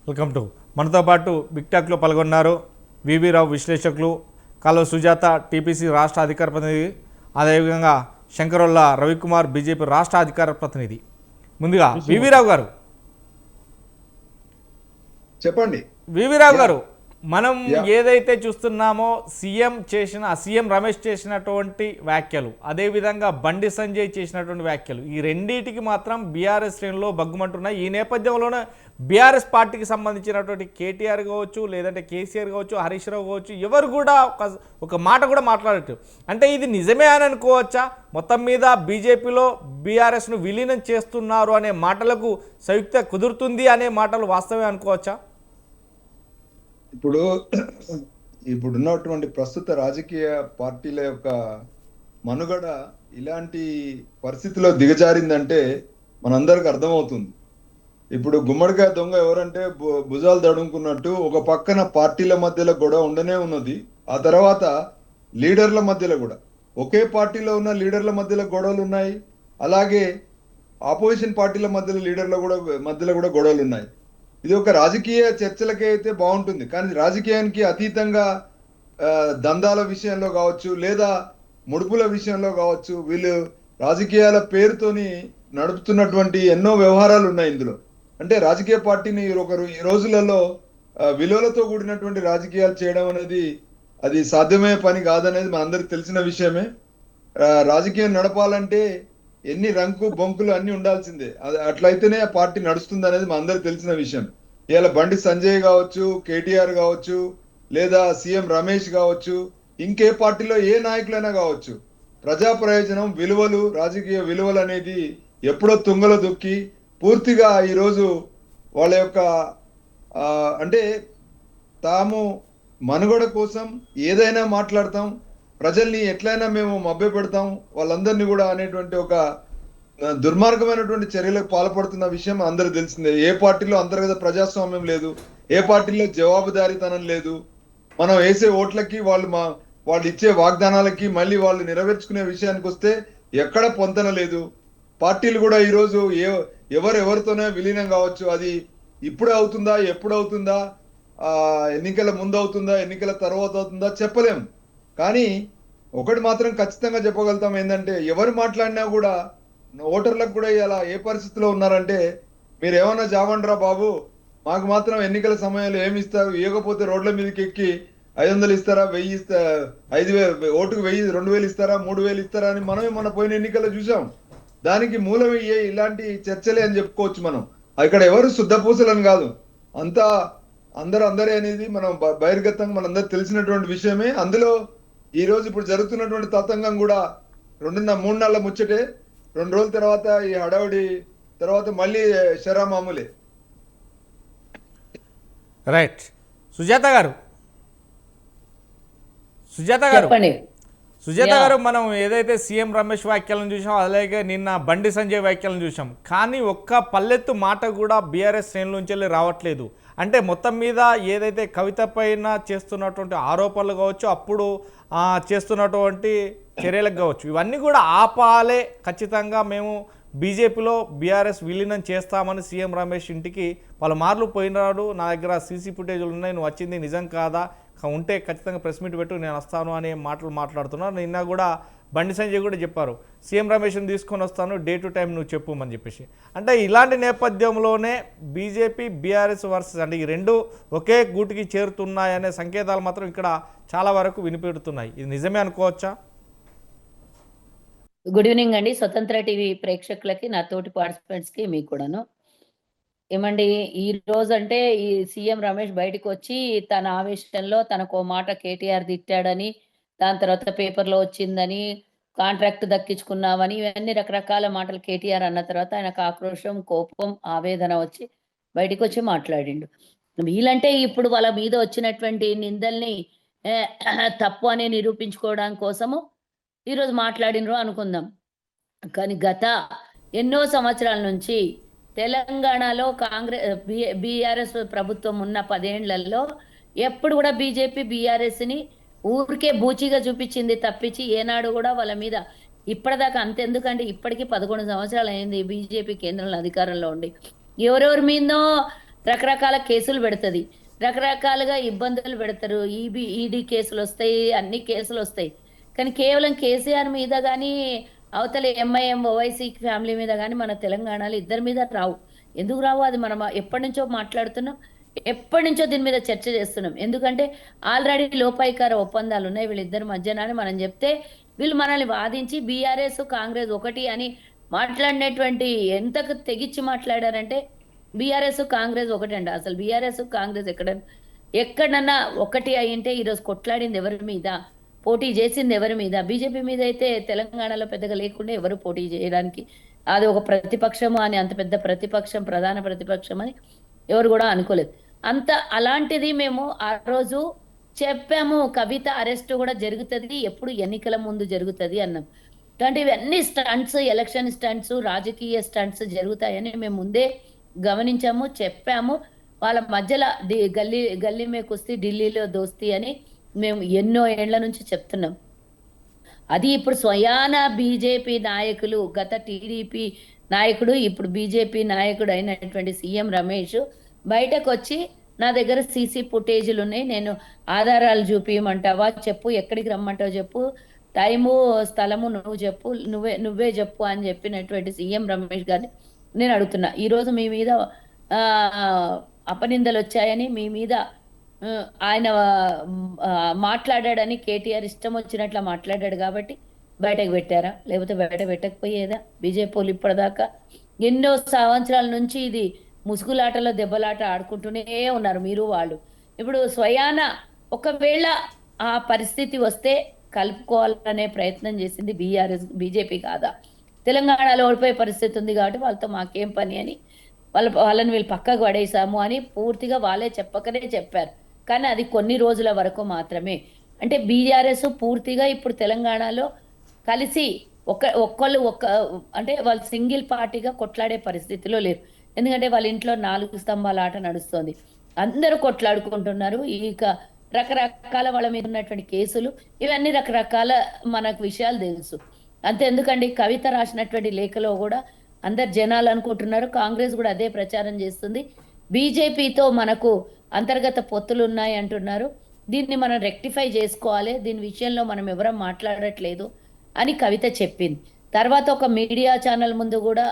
Welcome to మనతో పాటు big టాక్లో పాల్గొన్నారు వివి రావు విశ్లేషకులు, కాలువ సుజాత టీపీసీ రాష్ట్ర అధికార ప్రతినిధి, అదేవిధంగా శంకరొల్ల రవికుమార్ బీజేపీ రాష్ట్ర అధికార ప్రతినిధి. ముందుగా వివి రావు గారు చెప్పండి. వివి రావు గారు, మనం ఏదైతే చూస్తున్నామో సీఎం రమేష్ చేసినటువంటి వ్యాఖ్యలు, అదేవిధంగా బండి సంజయ్ చేసినటువంటి వ్యాఖ్యలు, ఈ రెండింటికి మాత్రం బీఆర్ఎస్ శ్రేణుల్లో బగ్గుమంటున్నాయి. ఈ నేపథ్యంలోనే బీఆర్ఎస్ పార్టీకి సంబంధించినటువంటి కేటీఆర్ కావచ్చు, లేదంటే కేసీఆర్ కావచ్చు, హరీష్ రావు కావచ్చు, ఎవరు కూడా ఒక మాట కూడా మాట్లాడట్టు. అంటే ఇది నిజమే అని అనుకోవచ్చా? మొత్తం మీద బీజేపీలో బీఆర్ఎస్ను విలీనం చేస్తున్నారు అనే మాటలకు సంయుక్త కుదురుతుంది అనే మాటలు వాస్తవమే అనుకోవచ్చా? ఇప్పుడున్నటువంటి ప్రస్తుత రాజకీయ పార్టీల యొక్క మనుగడ ఇలాంటి పరిస్థితిలో దిగజారిందంటే మనందరికి అర్థమవుతుంది. ఇప్పుడు గుమ్మడికాయ దొంగ ఎవరంటే భుజాలు దడుముకున్నట్టు ఒక పక్కన పార్టీల మధ్యలో గొడవ ఉండనే ఉన్నది. ఆ తర్వాత లీడర్ల మధ్యలో కూడా, ఒకే పార్టీలో ఉన్న లీడర్ల మధ్యలో గొడవలు ఉన్నాయి. అలాగే ఆపోజిషన్ పార్టీల మధ్యలో కూడా గొడవలు ఉన్నాయి. ఇది ఒక రాజకీయ చర్చలకే అయితే బాగుంటుంది, కానీ రాజకీయానికి అతీతంగా దందాల విషయంలో కావచ్చు, లేదా ముడుపుల విషయంలో కావచ్చు, వీళ్ళు రాజకీయాల పేరుతోని నడుపుతున్నటువంటి ఎన్నో వ్యవహారాలు ఉన్నాయి ఇందులో. అంటే రాజకీయ పార్టీని ఈ రోజులలో విలువలతో కూడినటువంటి రాజకీయాలు చేయడం అనేది అది సాధ్యమయ్యే పని కాదనేది మనందరికి తెలిసిన విషయమే. రాజకీయం నడపాలంటే ఎన్ని రంకు బొంకులు అన్ని ఉండాల్సిందే. అట్లయితేనే ఆ పార్టీ నడుస్తుంది అనేది మా అందరికి తెలిసిన విషయం. ఇలా బండి సంజయ్ కావచ్చు, కేటీఆర్ కావచ్చు, లేదా సీఎం రమేష్ కావచ్చు, ఇంకే పార్టీలో ఏ నాయకులైనా కావచ్చు, ప్రజా ప్రయోజనం విలువలు, రాజకీయ విలువలు అనేది ఎప్పుడో తుంగలో దొక్కి పూర్తిగా ఈరోజు వాళ్ళ యొక్క అంటే తాము మనుగడ కోసం ఏదైనా మాట్లాడతాం, ప్రజల్ని ఎట్లయినా మేము మభ్యపెడతాం వాళ్ళందరినీ కూడా అనేటువంటి ఒక దుర్మార్గమైనటువంటి చర్యలకు పాల్పడుతున్న విషయం అందరూ తెలిసిందే. ఏ పార్టీలో అంతర్గత ప్రజాస్వామ్యం లేదు, ఏ పార్టీలో జవాబుదారీతనం లేదు. మనం వేసే ఓట్లకి వాళ్ళు ఇచ్చే వాగ్దానాలకి మళ్ళీ వాళ్ళు నెరవేర్చుకునే విషయానికి వస్తే ఎక్కడ పొంతన లేదు. పార్టీలు కూడా ఈరోజు ఎవరెవరితోనే విలీనం కావచ్చు. అది ఇప్పుడు అవుతుందా, ఎప్పుడు అవుతుందా, ఎన్నికల ముందు అవుతుందా, ఎన్నికల తర్వాత అవుతుందా చెప్పలేము. కానీ ఒకటి మాత్రం ఖచ్చితంగా చెప్పగలుగుతాం, ఏంటంటే ఎవరు మాట్లాడినా కూడా ఓటర్లకు కూడా ఇలా ఏ పరిస్థితిలో ఉన్నారంటే, మీరు ఏమన్నా జావండ్రా బాబు, మాకు మాత్రం ఎన్నికల సమయంలో ఏమి ఇస్తారు, ఇవ్వకపోతే రోడ్ల మీదకి ఎక్కి 500 ఇస్తారా, 1000 ఇస్తా, 5000 ఓటుకు 1000, 2000 ఇస్తారా, 3000 ఇస్తారా అని మనమే మన పోయిన ఎన్నికల్లో చూసాం. దానికి మూలం ఇలాంటి చర్చలే అని చెప్పుకోవచ్చు మనం. ఇక్కడ ఎవరు శుద్ధపూసలని కాదు, అంతా అందరే అనేది మనం బహిర్గతంగా మనందరూ తెలిసినటువంటి విషయమే. అందులో ఈ రోజు ఇప్పుడు జరుగుతున్నటువంటి తతంగం కూడా 3 నెలల ముచ్చటే. 2 రోజుల తర్వాత ఈ హడావుడి తర్వాత మళ్ళీ షరా మామూలే. రైట్. సుజాత గారు మనం ఏదైతే సీఎం రమేష్ వ్యాఖ్యలను చూసాం, అలాగే నిన్న బండి సంజయ్ వ్యాఖ్యలను చూసాం, కానీ ఒక్క పల్లెత్తు మాట కూడా బీఆర్ఎస్ శ్రేణుల నుంచి వెళ్ళి రావట్లేదు. అంటే మొత్తం మీద ఏదైతే కవిత పైన చేస్తున్నటువంటి ఆరోపణలు కావచ్చు, అప్పుడు చేస్తున్నటువంటి చర్యలకు కావచ్చు, ఇవన్నీ కూడా ఆపాలే, ఖచ్చితంగా మేము బీజేపీలో బీఆర్ఎస్ విలీనం చేస్తామని సీఎం రమేష్ ఇంటికి పలుమార్లు పోయినాడు, నా దగ్గర సీసీ ఫుటేజ్లు ఉన్నాయి, నువ్వు వచ్చింది నిజం కాదా, ఉంటే ఖచ్చితంగా ప్రెస్ మీట్ పెట్టు, నేను వస్తాను అనే మాటలు మాట్లాడుతున్నారు. నిన్న కూడా బండి సంజయ్ కూడా చెప్పారు, సీఎం రమేష్ని తీసుకొని వస్తాను, డే టు టైం నువ్వు చెప్పమని చెప్పేసి. అంటే ఇలాంటి నేపథ్యంలోనే బీజేపీ బీఆర్ఎస్ వర్సెస్, అంటే ఈ రెండు ఒకే గూటికి చేరుతున్నాయనే సంకేతాలు మాత్రం ఇక్కడ చాలా వరకు వినిపెడుతున్నాయి. ఇది నిజమే అనుకోవచ్చా? గుడ్ ఈవినింగ్ అండి, స్వతంత్ర టీవీ ప్రేక్షకులకి, నా తోటి పార్టిసిపెంట్స్కి, మీకు కూడాను. ఏమండి, ఈ రోజు అంటే ఈ సీఎం రమేష్ బయటకు వచ్చి తన ఆవేశంలో తనకు మాట కేటీఆర్ తిట్టాడని, దాని తర్వాత పేపర్లో వచ్చిందని, కాంట్రాక్ట్ దక్కించుకున్నామని, ఇవన్నీ రకరకాల మాటలు కేటీఆర్ అన్న తర్వాత ఆయనకు ఆక్రోశం, కోపం, ఆవేదన వచ్చి బయటకు వచ్చి మాట్లాడిండు. వీళ్ళంటే ఇప్పుడు వాళ్ళ మీద వచ్చినటువంటి నిందల్ని తప్పు అని నిరూపించుకోవడం కోసము ఈరోజు మాట్లాడినరు అనుకుందాం. కానీ గత ఎన్నో సంవత్సరాల నుంచి తెలంగాణలో బీఆర్ఎస్ ప్రభుత్వం ఉన్న 10 ఏళ్లలో ఎప్పుడు కూడా బీజేపీ బీఆర్ఎస్ని ఊరికే బూచిగా చూపించింది తప్పించి ఏనాడు కూడా వాళ్ళ మీద ఇప్పటిదాకా అంతెందుకండి, ఇప్పటికీ 11 సంవత్సరాలు అయింది బీజేపీ కేంద్రంలో అధికారంలో ఉండి. ఎవరెవరి మీదో రకరకాల కేసులు పెడుతుంది, రకరకాలుగా ఇబ్బందులు పెడతారు. ఈడీ కేసులు వస్తాయి, అన్ని కేసులు వస్తాయి. కానీ కేవలం కేసీఆర్ మీద కానీ అవతల ఎంఐఎం ఓవైసీ ఫ్యామిలీ మీద కానీ మన తెలంగాణలో ఇద్దరి మీద రావు. ఎందుకు రావు? అది మనం ఎప్పటి నుంచో మాట్లాడుతున్నాం, ఎప్పటి నుంచో దీని మీద చర్చ చేస్తున్నాం. ఎందుకంటే ఆల్రెడీ లోపాయికార ఒప్పందాలు ఉన్నాయి వీళ్ళిద్దరి మధ్యన అని మనం చెప్తే వీళ్ళు మనల్ని వాదించి బీఆర్ఎస్ కాంగ్రెస్ ఒకటి అని మాట్లాడినటువంటి ఎంతకు తెగిచ్చి మాట్లాడారంటే బీఆర్ఎస్ కాంగ్రెస్ ఒకటండి. అసలు బీఆర్ఎస్ కాంగ్రెస్ ఎక్కడన్నా ఒకటి అయింటే ఈరోజు కొట్లాడింది ఎవరి మీద, పోటీ చేసింది ఎవరి మీద? బీజేపీ మీద అయితే తెలంగాణలో పెద్దగా లేకుండా ఎవరు పోటీ చేయడానికి, అది ఒక ప్రతిపక్షము అని, అంత పెద్ద ప్రతిపక్షం, ప్రధాన ప్రతిపక్షం అని ఎవరు కూడా అనుకోలేదు. అలాంటిది మేము ఆ రోజు చెప్పాము, కవిత అరెస్ట్ కూడా జరుగుతుంది, ఎప్పుడు ఎన్నికల ముందు జరుగుతుంది అన్నాం. అంటే ఇవన్నీ స్టంట్స్, ఎలక్షన్ స్టంట్స్, రాజకీయ స్టంట్స్ జరుగుతాయని మేము ముందే గమనించాము, చెప్పాము. వాళ్ళ మధ్యలో గల్లీ గల్లీ మే కుస్తీ ఢిల్లీలో దోస్తీ అని మేము ఎన్నో ఏళ్ల నుంచి చెప్తున్నాం. అది ఇప్పుడు స్వయాన బీజేపీ నాయకులు, గత టీడీపీ నాయకుడు ఇప్పుడు బీజేపీ నాయకుడు అయినటువంటి సీఎం రమేష్ బయటకు వచ్చి నా దగ్గర సీసీ ఫుటేజీలు ఉన్నాయి, నేను ఆధారాలు చూపించమంటావా చెప్పు, ఎక్కడికి రమ్మంటావు చెప్పు, టైము స్థలము నువ్వు చెప్పు, నువ్వే చెప్పు అని చెప్పినటువంటి సీఎం రమేష్ గారిని నేను అడుగుతున్నా. ఈరోజు మీ మీద అపనిందలు వచ్చాయని, మీ మీద ఆయన మాట్లాడాడని, కేటీఆర్ ఇష్టం వచ్చినట్లు మాట్లాడాడు కాబట్టి బయటకు పెట్టారా? లేకపోతే బయట పెట్టకపోయేదా? బీజేపీ వాళ్ళు ఇప్పటిదాకా ఎన్నో సంవత్సరాల నుంచి ఇది ముసుగులాటలో దెబ్బలాట ఆడుకుంటూనే ఉన్నారు మీరు వాళ్ళు. ఇప్పుడు స్వయాన ఒకవేళ ఆ పరిస్థితి వస్తే కలుపుకోవాలనే ప్రయత్నం చేసింది బీజేపీ కాదా? తెలంగాణలో ఓడిపోయే పరిస్థితి ఉంది కాబట్టి వాళ్ళతో మాకేం పని అని వాళ్ళని వీళ్ళు పక్కకు పడేసాము అని పూర్తిగా వాళ్ళే చెప్పకనే చెప్పారు. కానీ అది కొన్ని రోజుల వరకు మాత్రమే. అంటే బీఆర్ఎస్ పూర్తిగా ఇప్పుడు తెలంగాణలో కలిసి ఒక్కళ్ళు అంటే వాళ్ళు సింగిల్ పార్టీగా కొట్లాడే పరిస్థితిలో లేరు. ఎందుకంటే వాళ్ళ ఇంట్లో 4 స్తంభాల ఆట నడుస్తోంది, అందరూ కొట్లాడుకుంటున్నారు. ఇక రకరకాల వాళ్ళ మీద ఉన్నటువంటి కేసులు, ఇవన్నీ రకరకాల మనకు విషయాలు తెలుసు. అంతే ఎందుకండి, కవిత రాసినటువంటి లేఖలో కూడా అందరు జనాలు అనుకుంటున్నారు, కాంగ్రెస్ కూడా అదే ప్రచారం చేస్తుంది, బీజేపీతో మనకు అంతర్గత పొత్తులు ఉన్నాయి అంటున్నారు, దీన్ని మనం రెక్టిఫై చేసుకోవాలి, దీని విషయంలో మనం ఎవరం మాట్లాడట్లేదు అని కవిత చెప్పింది. తర్వాత ఒక మీడియా ఛానల్ ముందు కూడా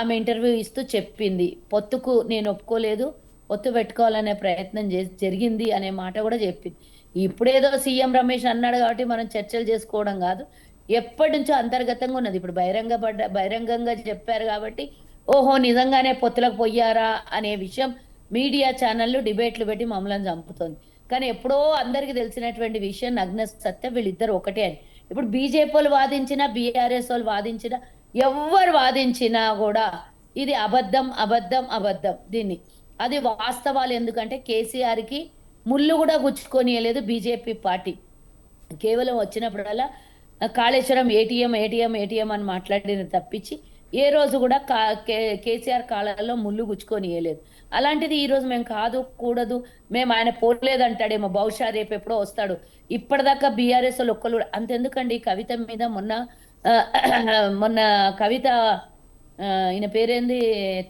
ఆమె ఇంటర్వ్యూ ఇస్తూ చెప్పింది, పొత్తుకు నేను ఒప్పుకోలేదు, పొత్తు పెట్టుకోవాలనే ప్రయత్నం జరిగింది అనే మాట కూడా చెప్పింది. ఇప్పుడేదో సీఎం రమేష్ అన్నాడు కాబట్టి మనం చర్చలు చేసుకోవడం కాదు, ఎప్పటి నుంచో అంతర్గతంగా ఉన్నది. ఇప్పుడు బహిరంగంగా చెప్పారు కాబట్టి ఓహో నిజంగానే పొత్తులకు పోయారా అనే విషయం మీడియా ఛానళ్ళు డిబేట్లు పెట్టి మమ్మల్ని చంపుతోంది. కానీ ఎప్పుడో అందరికీ తెలిసినటువంటి విషయం, నగ్న సత్యం, వీళ్ళిద్దరు ఒకటే అని. ఇప్పుడు బీజేపీ వాళ్ళు వాదించినా, బీఆర్ఎస్ వాళ్ళు వాదించినా, ఎవరు వాదించినా కూడా ఇది అబద్ధం అబద్ధం అబద్ధం. దీన్ని అది వాస్తవాలు. ఎందుకంటే కేసీఆర్కి ముళ్ళు కూడా గుచ్చుకొనియలేదు బీజేపీ పార్టీ. కేవలం వచ్చినప్పుడల్లా కాళేశ్వరం ఏటీఎం ఏటీఎం ఏటీఎం అని మాట్లాడిన తప్పించి ఏ రోజు కూడా కేసీఆర్ కాళ్ళలో ముళ్ళు గుచ్చుకొనియలేదు. అలాంటిది ఈరోజు మేము కాదు కూడదు, మేము ఆయన పోలేదంటాడేమో, బహుశా రేపు ఎప్పుడో వస్తాడు. ఇప్పటిదాకా బీఆర్ఎస్ వాళ్ళు ఒక్కరు అంతెందుకండి, కవిత మీద మొన్న కవిత ఈయన పేరేంది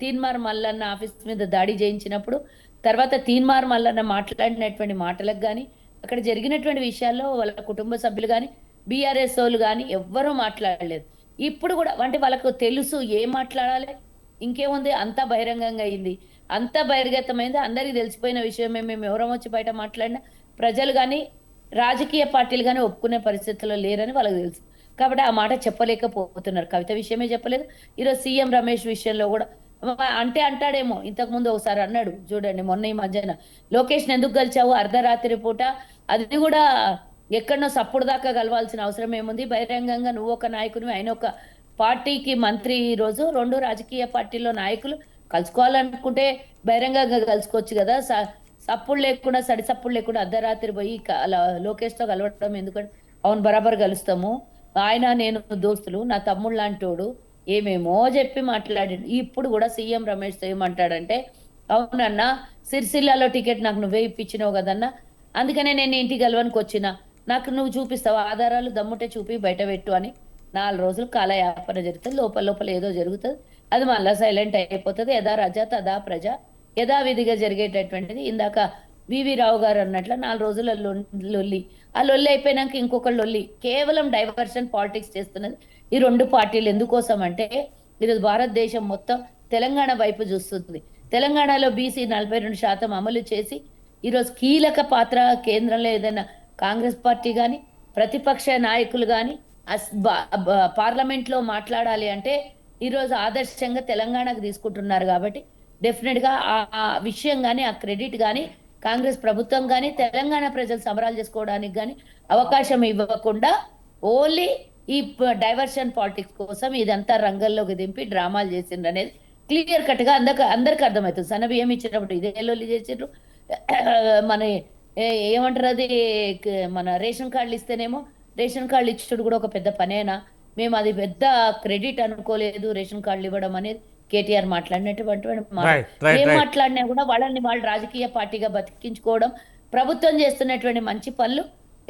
తీన్మార్ మల్లన్న ఆఫీస్ మీద దాడి చేయించినప్పుడు తర్వాత తీన్మార్ మల్లన్న మాట్లాడినటువంటి మాటలకు కానీ, అక్కడ జరిగినటువంటి విషయాల్లో వాళ్ళ కుటుంబ సభ్యులు కానీ, బీఆర్ఎస్ వాళ్ళు కానీ ఎవ్వరూ మాట్లాడలేదు. ఇప్పుడు కూడా అంటే వాళ్ళకు తెలుసు ఏం మాట్లాడాలి, ఇంకేముంది, అంతా బహిరంగంగా అయింది, అంతా బహిర్గతమైంది, అందరికీ తెలిసిపోయిన విషయమే. మేము ఎవరం వచ్చి బయట మాట్లాడినా ప్రజలు కానీ రాజకీయ పార్టీలు కానీ ఒప్పుకునే పరిస్థితుల్లో లేరని వాళ్ళకి తెలుసు. కాబట్టి ఆ మాట చెప్పలేకపోతున్నారు. కవిత విషయమే చెప్పలేదు. ఈరోజు సీఎం రమేష్ విషయంలో కూడా అంటే అంటాడేమో, ఇంతకుముందు ఒకసారి అన్నాడు చూడండి, మొన్న ఈ మధ్యన లోకేష్ని ఎందుకు గెలిచావు అర్ధరాత్రి పూట, అది కూడా ఎక్కడనో సప్పుడు దాకా కలవాల్సిన అవసరం ఏముంది, బహిరంగంగా నువ్వు ఒక నాయకుని, ఆయన ఒక పార్టీకి మంత్రి. ఈరోజు 2 రాజకీయ పార్టీల్లో నాయకులు కలుసుకోవాలనుకుంటే బహిరంగంగా కలుసుకోవచ్చు కదా, సప్పుడు లేకుండా సడి సప్పుడు లేకుండా అర్ధరాత్రి పోయి లోకేష్తో కలవడం ఎందుకంటే, అవును బరాబర్ కలుస్తాము, ఆయన నేను దోస్తులు, నా తమ్ముడు లాంటోడు, ఏమేమో చెప్పి మాట్లాడాడు. ఇప్పుడు కూడా సీఎం రమేష్ ఏమంటాడంటే, అవునన్నా సిరిసిల్లాలో టికెట్ నాకు నువ్వే ఇప్పించినావు కదన్నా, అందుకనే నేను ఇంటికి గెలవనికి వచ్చిన, నాకు నువ్వు చూపిస్తావు ఆధారాలు, దమ్ముంటే చూపి బయట పెట్టు అని 4 రోజులు కాలయాపన జరుగుతుంది. లోపల ఏదో జరుగుతుంది, అది మళ్ళా సైలెంట్ అయిపోతుంది. యథా రాజా తదా ప్రజ, యథావిధిగా జరిగేటటువంటిది. ఇందాక వివి రావు గారు అన్నట్లు 4 రోజుల లొల్లి. ఆ లొల్లి అయిపోయినాక ఇంకొక లొల్లి. కేవలం డైవర్షన్ పాలిటిక్స్ చేస్తున్నది ఈ 2 పార్టీలు. ఎందుకోసం అంటే ఈరోజు భారతదేశం మొత్తం తెలంగాణ వైపు చూస్తుంది. తెలంగాణలో బీసీ 42% అమలు చేసి ఈరోజు కీలక పాత్ర కేంద్రంలో ఏదైనా కాంగ్రెస్ పార్టీ కానీ ప్రతిపక్ష నాయకులు కానీ పార్లమెంట్లో మాట్లాడాలి అంటే ఈరోజు ఆదర్శంగా తెలంగాణకు తీసుకుంటున్నారు. కాబట్టి డెఫినెట్గా ఆ విషయం కానీ ఆ క్రెడిట్ కానీ కాంగ్రెస్ ప్రభుత్వం కానీ తెలంగాణ ప్రజలు సంబరాలు చేసుకోవడానికి కానీ అవకాశం ఇవ్వకుండా ఓన్లీ ఈ డైవర్షన్ పాలిటిక్స్ కోసం ఇదంతా రంగంలోకి దింపి డ్రామాలు చేసిండ్రు అనేది క్లియర్ కట్ గా అందరికి అర్థమవుతుంది. సన్న బియ్యం ఇచ్చినప్పుడు ఇదే లొల్లి చేసిండ్రు. మన ఏమంటారు అది, మన రేషన్ కార్డులు ఇస్తేనేమో రేషన్ కార్డులు ఇచ్చుడు కూడా ఒక పెద్ద పనేనా, మేము అది పెద్ద క్రెడిట్ అనుకోలేదు రేషన్ కార్డులు ఇవ్వడం అనేది కేటీఆర్ మాట్లాడినటువంటి ఏం మాట్లాడినా కూడా వాళ్ళని వాళ్ళు రాజకీయ పార్టీగా బతికించుకోవడం, ప్రభుత్వం చేస్తున్నటువంటి మంచి పనులు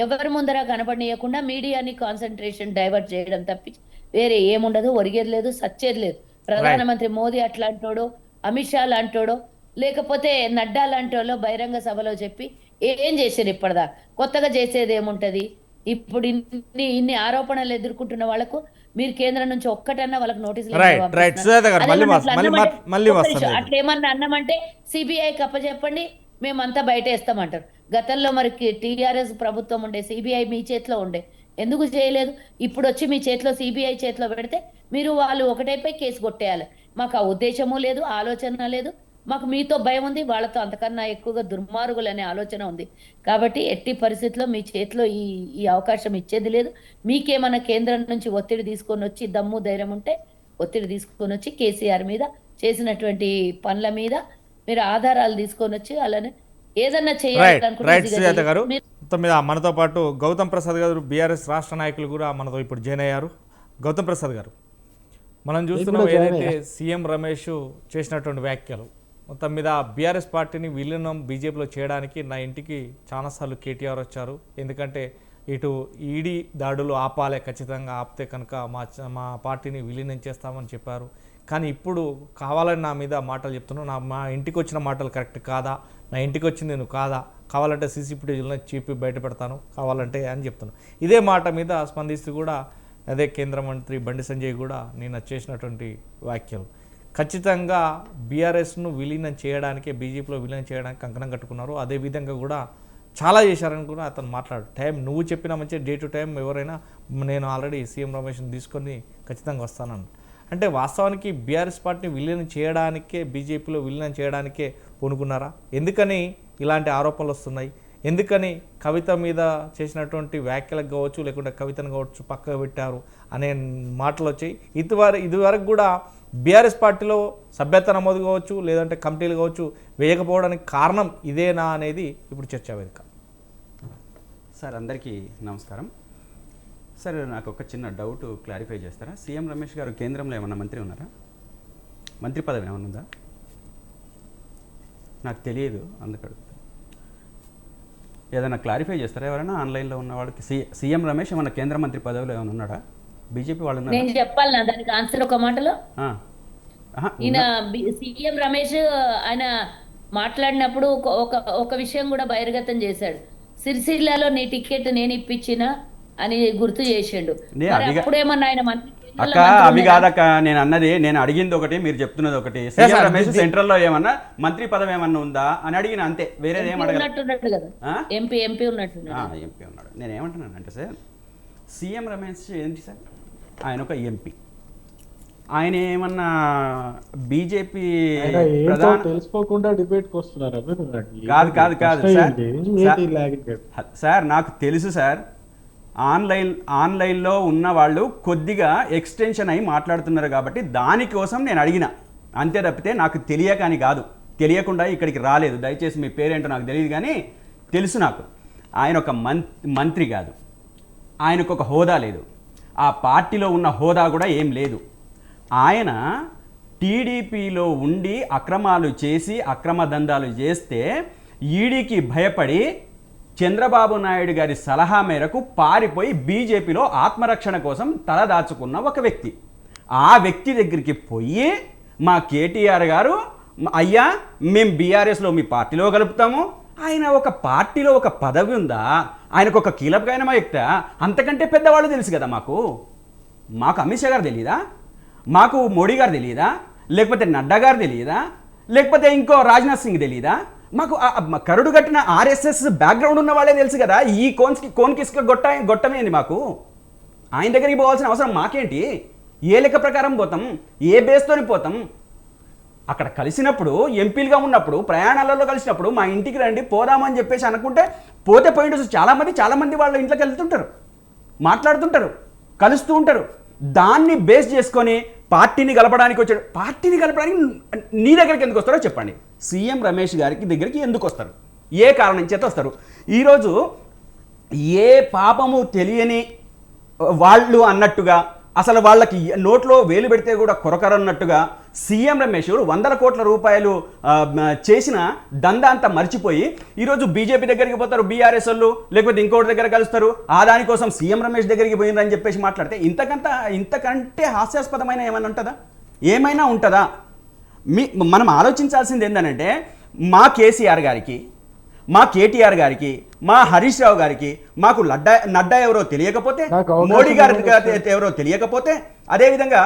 ఎవరి ముందర కనపడనీయకుండా మీడియాని కాన్సన్ట్రేషన్ డైవర్ట్ చేయడం తప్పించి వేరే ఏముండదు. ఒరిగేది లేదు, సచ్చేది లేదు. ప్రధానమంత్రి మోదీ అట్లాంటోడో, అమిత్ షా లాంటోడో, లేకపోతే నడ్డా లాంటోలో బహిరంగ సభలో చెప్పి ఏం చేశారు ఇప్పటిదా? కొత్తగా చేసేది ఏముంటది? ఇప్పుడు ఇన్ని ఆరోపణలు ఎదుర్కొంటున్న వాళ్ళకు మీరు కేంద్రం నుంచి ఒక్కటన్నా వాళ్ళకి నోటీసులు అట్లేమన్నా అన్నామంటే సిబిఐకి అప్పచెప్పండి, మేమంతా బయట వేస్తామంటారు. గతంలో మరి టీఆర్ఎస్ ప్రభుత్వం ఉండే, సిబిఐ మీ చేతిలో ఉండే, ఎందుకు చేయలేదు? ఇప్పుడు వచ్చి మీ చేతిలో సిబిఐ చేతిలో పెడితే మీరు వాళ్ళు ఒకటైపై కేసు కొట్టేయాలి. మాకు ఆ ఉద్దేశము లేదు, ఆలోచన లేదు. మాకు మీతో భయం ఉంది, వాళ్ళతో అంతకన్నా ఎక్కువగా దుర్మార్గులు అనే ఆలోచన ఉంది. కాబట్టి ఎట్టి పరిస్థితుల్లో మీ చేతిలో ఈ అవకాశం ఇచ్చేది లేదు. మీకేమన్నా కేంద్రం నుంచి ఒత్తిడి తీసుకొని వచ్చి దమ్ము ధైర్యం ఉంటే ఒత్తిడి తీసుకొని వచ్చి కేసీఆర్ మీద చేసినటువంటి పనుల మీద మీరు ఆధారాలు తీసుకొని వచ్చి అలానే ఏదన్నా చేయాలనుకుంటే. మనతో పాటు గౌతమ్ ప్రసాద్ గారు, బీఆర్ఎస్ రాష్ట్ర నాయకులు కూడా మనతో ఇప్పుడు జాయిన్ అయ్యారు. గౌతమ్ ప్రసాద్ గారు, మనం చూస్తున్నాం ఏదైతే సీఎం రమేష్ చేసినటువంటి వ్యాఖ్యలు, మొత్తం మీద బీఆర్ఎస్ పార్టీని విలీనం బీజేపీలో చేయడానికి నా ఇంటికి చాలాసార్లు కేటీఆర్ వచ్చారు. ఎందుకంటే ఇటు ఈడీ దాడులు ఆపాలే, ఖచ్చితంగా ఆపితే కనుక మా పార్టీని విలీనం చేస్తామని చెప్పారు. కానీ ఇప్పుడు కావాలని నా మీద మాటలు చెప్తున్నాను, మా ఇంటికి వచ్చిన మాటలు కరెక్ట్ కాదా, నా ఇంటికి వచ్చింది నేను కాదా, కావాలంటే సీసీ ఫుటేజ్లో చెప్పి బయట పెడతాను కావాలంటే అని చెప్తున్నాను. ఇదే మాట మీద స్పందిస్తూ కూడా అదే కేంద్ర మంత్రి బండి సంజయ్ కూడా నిన్న చేసినటువంటి వ్యాఖ్యలు ఖచ్చితంగా బీఆర్ఎస్ను విలీనం చేయడానికే, బీజేపీలో విలీనం చేయడానికి కంకణం కట్టుకున్నారు. అదేవిధంగా కూడా చాలా చేశారని కూడా అతను మాట్లాడు. టైం నువ్వు చెప్పిన మంచి డే టు టైం ఎవరైనా నేను ఆల్రెడీ సీఎం రమేష్ని తీసుకొని ఖచ్చితంగా వస్తానని. అంటే వాస్తవానికి బీఆర్ఎస్ పార్టీని విలీనం చేయడానికే, బీజేపీలో విలీనం చేయడానికే పూనుకున్నారా? ఎందుకని ఇలాంటి ఆరోపణలు వస్తున్నాయి? ఎందుకని కవిత మీద చేసినటువంటి వ్యాఖ్యలకు కావచ్చు, లేకుంటే కవితను కావచ్చు పక్కకు పెట్టారు అనే మాటలు వచ్చాయి. ఇదివరకు కూడా బీఆర్ఎస్ పార్టీలో సభ్యత నమోదు కావచ్చు, లేదంటే కమిటీలు కావచ్చు వేయకపోవడానికి కారణం ఇదేనా అనేది ఇప్పుడు చర్చా వేదిక. సార్ అందరికీ నమస్కారం. సార్ నాకు ఒక చిన్న డౌట్ క్లారిఫై చేస్తారా? సీఎం రమేష్ గారు కేంద్రంలో ఏమన్నా మంత్రి ఉన్నారా? మంత్రి పదవి ఏమన్నా ఉందా? నాకు తెలియదు, అందుకడు ఏదైనా క్లారిఫై చేస్తారా? ఎవరైనా ఆన్లైన్లో ఉన్న వాళ్ళకి సీఎం రమేష్ ఏమన్నా కేంద్ర మంత్రి పదవిలో ఏమైనా ఉన్నాడా? బీజేపీ వాళ్ళు ఉన్నారా? నేను చెప్పాలి దానికి ఆన్సర్ ఒక మాటలో. ఈయన సీఎం రమేష్ ఆయన మాట్లాడినప్పుడు ఒక విషయం కూడా బహిర్గతం చేశాడు. సిరిసిల్లలో నీ టికెట్ నేను ఇప్పించిన అని గుర్తు చేసిండు. అప్పుడేమన్నా ఆయన అక్క అవి కాదక్క, నేను అన్నది, నేను అడిగింది ఒకటి, మీరు చెప్తున్నది ఒకటి. సీఎం రమేష్ సెంట్రల్ లో ఏమన్నా మంత్రి పదవి ఏమన్నా ఉందా అని అడిగిన, అంతే, వేరేది ఏం అడగనట్టున్నాడు కదా. ఎంపీ ఉన్నట్టు ఎంపీ ఉన్నాడు. నేను ఏమంటున్నాను అంటే సార్, సీఎం రమేష్ ఏంటి సార్, ఆయన ఒక ఎంపీ. ఆయన ఏమన్నా బీజేపీ ప్రధాన తెలుసుకోకుండా డిబేట్కి వస్తున్నారు? కాదు సార్, నాకు తెలుసు సార్. ఆన్లైన్లో ఉన్న వాళ్ళు కొద్దిగా ఎక్స్టెన్షన్ అయి మాట్లాడుతున్నారు కాబట్టి దానికోసం నేను అడిగిన, అంతే తప్పితే నాకు తెలియక అని కాదు. తెలియకుండా ఇక్కడికి రాలేదు. దయచేసి మీ పేరేంటో నాకు తెలియదు, కానీ తెలుసు నాకు. ఆయన ఒక మంత్రి కాదు, ఆయనకు ఒక హోదా లేదు, ఆ పార్టీలో ఉన్న హోదా కూడా ఏం లేదు. ఆయన టీడీపీలో ఉండి అక్రమాలు చేసి అక్రమ దందాలు చేస్తే ఈడీకి భయపడి చంద్రబాబు నాయుడు గారి సలహా మేరకు పారిపోయి బీజేపీలో ఆత్మరక్షణ కోసం తలదాచుకున్న ఒక వ్యక్తి. ఆ వ్యక్తి దగ్గరికి పోయి మా కేటీఆర్ గారు అయ్యా మేము బీఆర్ఎస్లో మీ పార్టీలో కలుపుతాము, ఆయన ఒక పార్టీలో ఒక పదవి ఉందా, ఆయనకు ఒక కీలకమైన వ్యక్తి, అంతకంటే పెద్దవాళ్ళు తెలుసు కదా మాకు. మాకు అమిత్ షా గారు తెలియదా, మాకు మోడీ గారు తెలియదా, లేకపోతే నడ్డా గారు తెలియదా, లేకపోతే ఇంకో రాజ్నాథ్ సింగ్ తెలియదా, మాకు కరుడు కట్టిన ఆర్ఎస్ఎస్ బ్యాక్గ్రౌండ్ ఉన్న వాళ్ళే తెలుసు కదా. ఈ కోన్కిస్క గొట్టమేంది మాకు, ఆయన దగ్గరికి పోవాల్సిన అవసరం మాకేంటి? ఏ లెక్క ప్రకారం పోతాం, ఏ బేస్తోని పోతాం? అక్కడ కలిసినప్పుడు ఎంపీలుగా ఉన్నప్పుడు ప్రయాణాలలో కలిసినప్పుడు మా ఇంటికి రండి పోదామని చెప్పేసి అనుకుంటే పోతే పోయిండు. చాలామంది వాళ్ళ ఇంట్లోకి వెళ్తుంటారు, మాట్లాడుతుంటారు, కలుస్తూ ఉంటారు. దాన్ని బేస్ చేసుకొని పార్టీని కలపడానికి వచ్చాడు. పార్టీని కలపడానికి నీ దగ్గరికి ఎందుకు వస్తారో చెప్పండి. సీఎం రమేష్ గారికి దగ్గరికి ఎందుకు వస్తారు, ఏ కారణం చేత వస్తారు? ఈరోజు ఏ పాపము తెలియని వాళ్ళు అన్నట్టుగా, అసలు వాళ్ళకి నోట్లో వేలు పెడితే కూడా కొరకరన్నట్టుగా సీఎం రమేష్ 100 కోట్ల రూపాయలు చేసిన దందా అంతా మర్చిపోయి ఈరోజు బీజేపీ దగ్గరికి పోతారు, బీఆర్ఎస్ వాళ్ళు లేకపోతే ఇంకోటి దగ్గర కలుస్తారు. ఆ దానికోసం సీఎం రమేష్ దగ్గరికి పోయిందని చెప్పేసి మాట్లాడితే ఇంతకంటే హాస్యాస్పదమైన ఏమైనా ఉంటుందా? మనం ఆలోచించాల్సింది ఏంటంటే మా కేసీఆర్ గారికి, మా కేటీఆర్ గారికి, మా హరీష్ రావు గారికి, మాకు నడ్డా ఎవరో తెలియకపోతే, మోడీ గారు ఎవరో తెలియకపోతే, అదేవిధంగా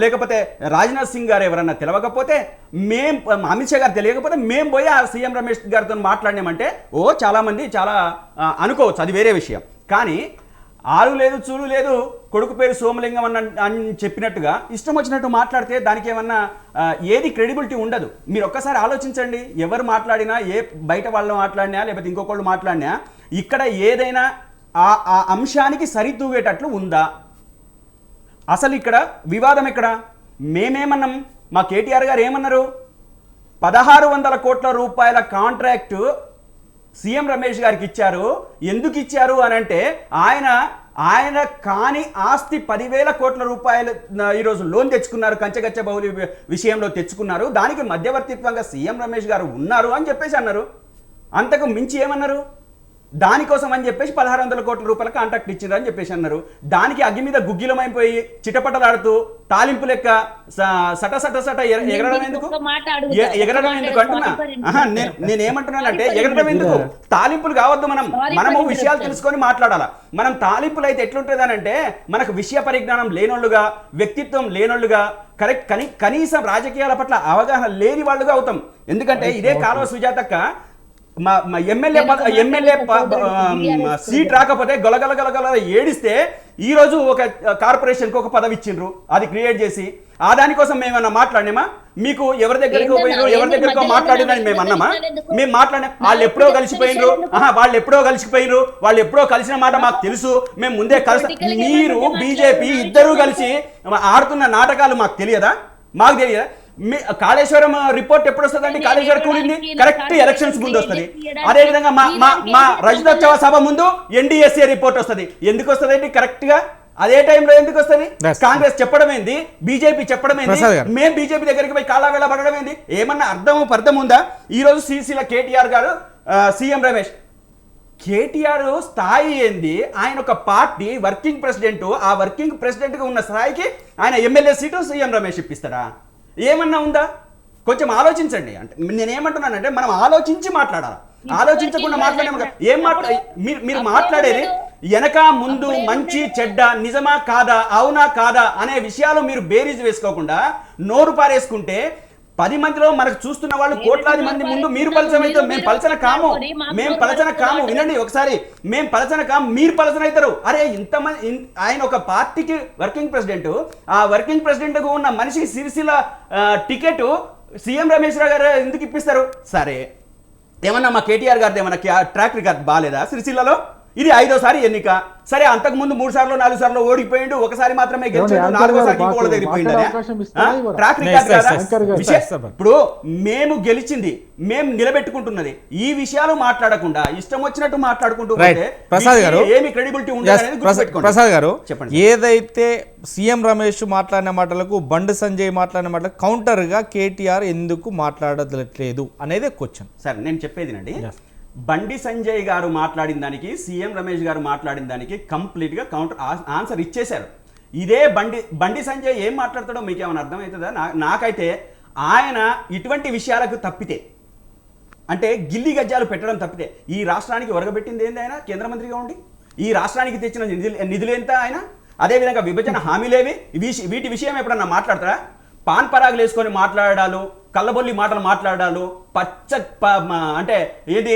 లేకపోతే రాజ్నాథ్ సింగ్ గారు ఎవరన్నా తెలియకపోతే, అమిత్ షా గారు తెలియకపోతే మేము పోయి ఆ సీఎం రమేష్ గారితో మాట్లాడినామంటే చాలామంది చాలా అనుకోవచ్చు, అది వేరే విషయం. కానీ ఆలు లేదు చూలు లేదు, కొడుకు పేరు సోమలింగం అని చెప్పినట్టుగా ఇష్టం వచ్చినట్టు మాట్లాడితే దానికి ఏమన్నా ఏది క్రెడిబిలిటీ ఉండదు. మీరు ఒక్కసారి ఆలోచించండి, ఎవరు మాట్లాడినా, ఏ బయట వాళ్ళు మాట్లాడినా లేకపోతే ఇంకొకళ్ళు మాట్లాడినా, ఇక్కడ ఏదైనా ఆ అంశానికి సరితూగేటట్లు ఉందా? అసలు ఇక్కడ వివాదం ఎక్కడ? మేమేమన్నాం, మా కేటీఆర్ గారు ఏమన్నారు? 1600 కోట్ల రూపాయల కాంట్రాక్టు సీఎం రమేష్ గారికి ఇచ్చారు. ఎందుకు ఇచ్చారు అని అంటే ఆయన కాని ఆస్తి 10,000 కోట్ల రూపాయలు ఈరోజు లోన్ తెచ్చుకున్నారు, కంచగచ్చ బౌలి విషయంలో తెచ్చుకున్నారు. దానికి మధ్యవర్తిత్వంగా సీఎం రమేష్ గారు ఉన్నారు అని చెప్పేసి అన్నారు. అంతకు మించి ఏమన్నారు? దానికోసం అని చెప్పేసి 1600 కోట్ల రూపాయల కాంట్రాక్ట్ ఇచ్చిండ్రు అని చెప్పేసి అన్నారు. దానికి అగ్గి మీద గుగ్గిలమైపోయి చిటపటలాడుతూ తాలింపు లెక్క సట ఎగరడం ఎందుకు అంటున్నా? నేనేమంటున్నానంటే ఎగరడం ఎందుకు? తాలింపులు కావద్దు. మనము విషయాలు తెలుసుకొని మాట్లాడాలా. మనం తాలింపులు అయితే ఎట్లుంటుందనంటే మనకు విషయ పరిజ్ఞానం లేనోళ్ళుగా, వ్యక్తిత్వం లేనోళ్ళుగా, కనీసం రాజకీయాల పట్ల అవగాహన లేని వాళ్ళుగా అవుతాం. ఎందుకంటే ఇదే కాలువ సుజాతక్క మా ఎమ్మెల్యే సీట్ రాకపోతే గొలగల ఏడిస్తే ఈరోజు ఒక కార్పొరేషన్కి ఒక పదవి ఇచ్చిండ్రు, అది క్రియేట్ చేసి. ఆ దానికోసం మేమన్నా మాట్లాడినామా? మీకు ఎవరి దగ్గరికో పోయినరు, ఎవరి దగ్గరికో మాట్లాడినని మేము అన్నామా? మేము మాట్లాడినా వాళ్ళు ఎప్పుడో కలిసిపోయినరు, వాళ్ళు ఎప్పుడో కలిసిన మాట మాకు తెలుసు. మేము ముందే మీరు బీజేపీ ఇద్దరూ కలిసి ఆడుతున్న నాటకాలు మాకు తెలియదా? మాకు తెలియదా? కాళేశ్వరం రిపోర్ట్ ఎప్పుడు వస్తుందండి? కాళేశ్వరం కూలింది కరెక్ట్ ఎలక్షన్స్ ముందు వస్తుంది. అదేవిధంగా మా రజతోత్సవ సభ ముందు ఎన్డీఎస్ఏ రిపోర్ట్ వస్తుంది. ఎందుకు వస్తుందండి? కరెక్ట్ గా అదే టైంలో ఎందుకు వస్తుంది? కాంగ్రెస్ చెప్పడం ఏంది, బీజేపీ చెప్పడం ఏంది, మేము బీజేపీ దగ్గరికి పోయి కాళ్ళ వేళ పడడం ఏంది? ఏమన్నా అర్థం ఉందా? ఈ రోజు సిసిల కేటీఆర్ గారు, సీఎం రమేష్, కేటీఆర్ స్థాయి ఏంది? ఆయన ఒక పార్టీ వర్కింగ్ ప్రెసిడెంట్, ఆ వర్కింగ్ ప్రెసిడెంట్ గా ఉన్న స్థాయికి ఆయన ఎమ్మెల్యే సీటు సీఎం రమేష్ ఇప్పిస్తాడా? ఏమన్నా ఉందా? కొంచెం ఆలోచించండి. అంటే నేనేమంటున్నానంటే మనం ఆలోచించి మాట్లాడాలి. ఆలోచించకుండా మీరు మాట్లాడేది వెనక ముందు, మంచి చెడ్డ, నిజమా కాదా, అవునా కాదా అనే విషయాలు మీరు బేరీజ్ వేసుకోకుండా నోరు పారేసుకుంటే 10 మందిలో మనకు చూస్తున్న వాళ్ళు కోట్లాది మంది ముందు మీరు పలచమైతే మేము పలచన కాము. వినండి ఒకసారి, మేము పలచన కాము, మీరు పలచన అవుతారు. అరే ఇంతమంది, ఆయన ఒక పార్టీకి వర్కింగ్ ప్రెసిడెంట్, ఆ వర్కింగ్ ప్రెసిడెంట్ గా ఉన్న మనిషి సిరిసిల్ల టికెట్ సీఎం రమేష్ రావు గారు ఎందుకు ఇప్పిస్తారు? సరే, ఏమన్నా మా కేటీఆర్ గారిది ఏమన్నా ట్రాక్ రికార్డ్ బాగాలేదా సిరిసిల్లలో? ఇది 5వ ఎన్నిక. సరే, అంతకు ముందు 3 సార్లు 4 సార్లు ఓడిపోయిండు, ఒకసారి మాత్రమే గెలిచాడు, 4వసారికి ఇంకోళ్ళ దగ్గర ట్రాక్ రికార్డ్ కదా. ఇప్పుడు మేము గెలిచింది, మేము నిలబెట్టుకుంటున్నది, ఈ విషయాలు మాట్లాడకుండా ఇష్టం వచ్చినట్టు మాట్లాడుకుంటూ ప్రసాద్ గారు ఏమి క్రెడిబిలిటీ ఉండదు. ప్రసాద్ గారు చెప్పండి, ఏదైతే సీఎం రమేష్ మాట్లాడిన మాటలకు, బండి సంజయ్ మాట్లాడిన మాటలకు కౌంటర్ గా కేటీఆర్ ఎందుకు మాట్లాడట్లేదు అనేది క్వశ్చన్. సార్ నేను చెప్పేదినండి, బండి సంజయ్ గారు మాట్లాడిన దానికి, సీఎం రమేష్ గారు మాట్లాడిన దానికి కంప్లీట్గా కౌంటర్ ఆన్సర్ ఇచ్చేశారు. ఇదే బండి సంజయ్ ఏం మాట్లాడతాడో మీకేమైనా అర్థమవుతుందా? నాకైతే ఆయన ఇటువంటి విషయాలకు తప్పితే, అంటే గిల్లి గజ్జాలు పెట్టడం తప్పితే, ఈ రాష్ట్రానికి ఒరగబెట్టింది ఏంది ఆయన కేంద్ర మంత్రిగా ఉండి? ఈ రాష్ట్రానికి తెచ్చిన నిధులు ఎంత ఆయన? అదేవిధంగా విభజన హామీలేవి? వీటి విషయం ఎప్పుడన్నా మాట్లాడతారా? పాన్ పరాగులు వేసుకొని మాట్లాడాలు, కళ్ళబొల్లి మాటలు మాట్లాడాలు, అంటే ఏది